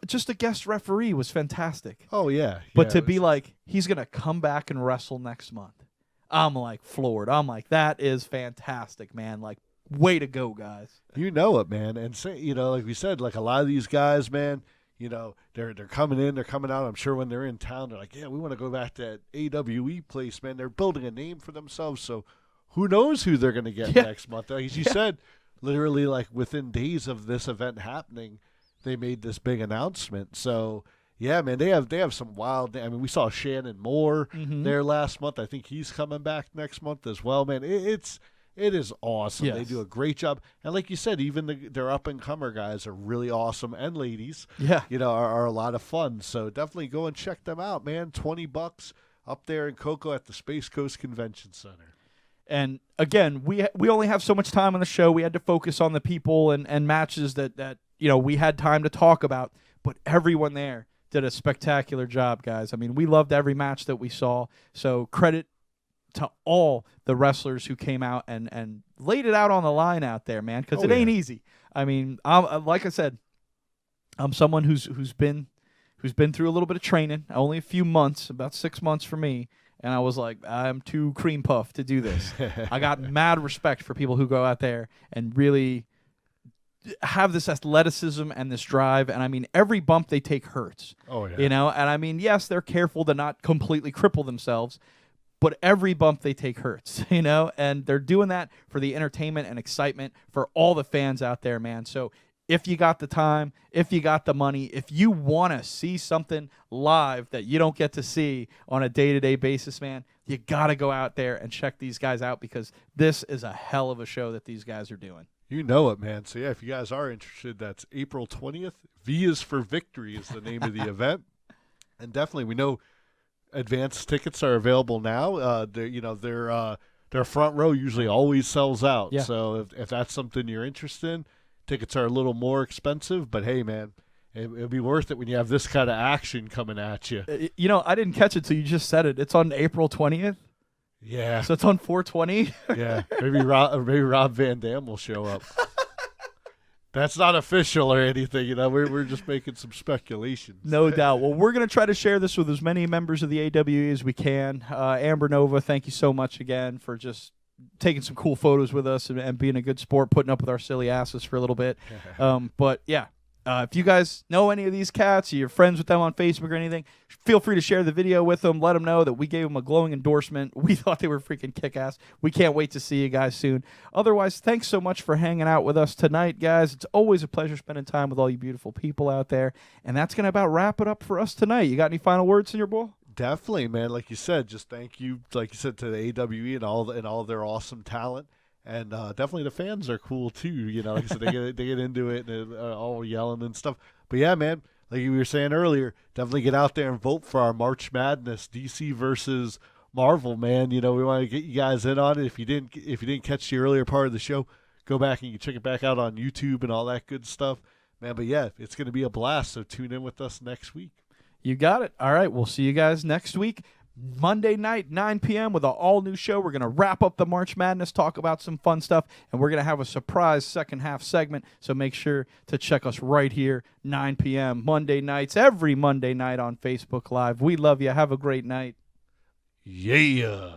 just a guest referee was fantastic. Oh, yeah. But to be like, he's going to come back and wrestle next month. I'm like floored. I'm like, that is fantastic, man. Like, way to go, guys. You know it, man. And say, like we said, like a lot of these guys, man, they're coming in, they're coming out. I'm sure when they're in town, they're like, yeah, we want to go back to that AWE place, man. They're building a name for themselves. So who knows who they're going to get next month? As you said, literally, like within days of this event happening, they made this big announcement. So, yeah, man, they have some wild. We saw Shannon Moore there last month. I think he's coming back next month as well, man. It's It is awesome. Yes. They do a great job. And like you said, even their up-and-comer guys are really awesome, and ladies, Yeah. are a lot of fun. So definitely go and check them out, man. $20 up there in Cocoa at the Space Coast Convention Center. And again, we only have so much time on the show. We had to focus on the people and matches that we had time to talk about. But everyone there did a spectacular job, guys. I mean, we loved every match that we saw. So credit to all the wrestlers who came out and laid it out on the line out there, man, because it ain't easy. I mean, like I said, I'm someone who's been through a little bit of training, only a few months, about 6 months for me, and I was like, I'm too cream puffed to do this. I got mad respect for people who go out there and really have this athleticism and this drive, and I mean, every bump they take hurts. Oh, yeah. And I mean, yes, they're careful to not completely cripple themselves, but every bump they take hurts, and they're doing that for the entertainment and excitement for all the fans out there, man. So if you got the time, if you got the money, if you want to see something live that you don't get to see on a day-to-day basis, man, you got to go out there and check these guys out, because this is a hell of a show that these guys are doing. You know it, man. So, yeah, if you guys are interested, that's April 20th. V is for Victory is the name of the event. And definitely, we know advanced tickets are available now. Their front row usually always sells out. Yeah. So if that's something you're interested in, tickets are a little more expensive. But, hey, man, it'll be worth it when you have this kind of action coming at you. I didn't catch it till you just said it. It's on April 20th. Yeah. So it's on 420. Yeah. Maybe Rob Van Dam will show up. That's not official or anything, We're just making some speculations. No doubt. Well, we're going to try to share this with as many members of the AWE as we can. Amber Nova, thank you so much again for just taking some cool photos with us and being a good sport, putting up with our silly asses for a little bit. But, yeah. If you guys know any of these cats, or you're friends with them on Facebook or anything, feel free to share the video with them. Let them know that we gave them a glowing endorsement. We thought they were freaking kick-ass. We can't wait to see you guys soon. Otherwise, thanks so much for hanging out with us tonight, guys. It's always a pleasure spending time with all you beautiful people out there. And that's going to about wrap it up for us tonight. You got any final words, Senior Bull? Definitely, man. Like you said, just thank you, like you said, to the AWE and all their awesome talent. And definitely the fans are cool too. Like I said, they get into it and all yelling and stuff. But yeah, man, like we were saying earlier, definitely get out there and vote for our March Madness, DC versus Marvel, man. We want to get you guys in on it. If you didn't catch the earlier part of the show, go back and you check it back out on YouTube and all that good stuff, man. But yeah, it's going to be a blast. So tune in with us next week. You got it. All right, we'll see you guys next week. Monday night, 9 p.m. with an all-new show. We're going to wrap up the March Madness, talk about some fun stuff, and we're going to have a surprise second-half segment, so make sure to check us right here, 9 p.m. Monday nights, every Monday night on Facebook Live. We love you. Have a great night. Yeah.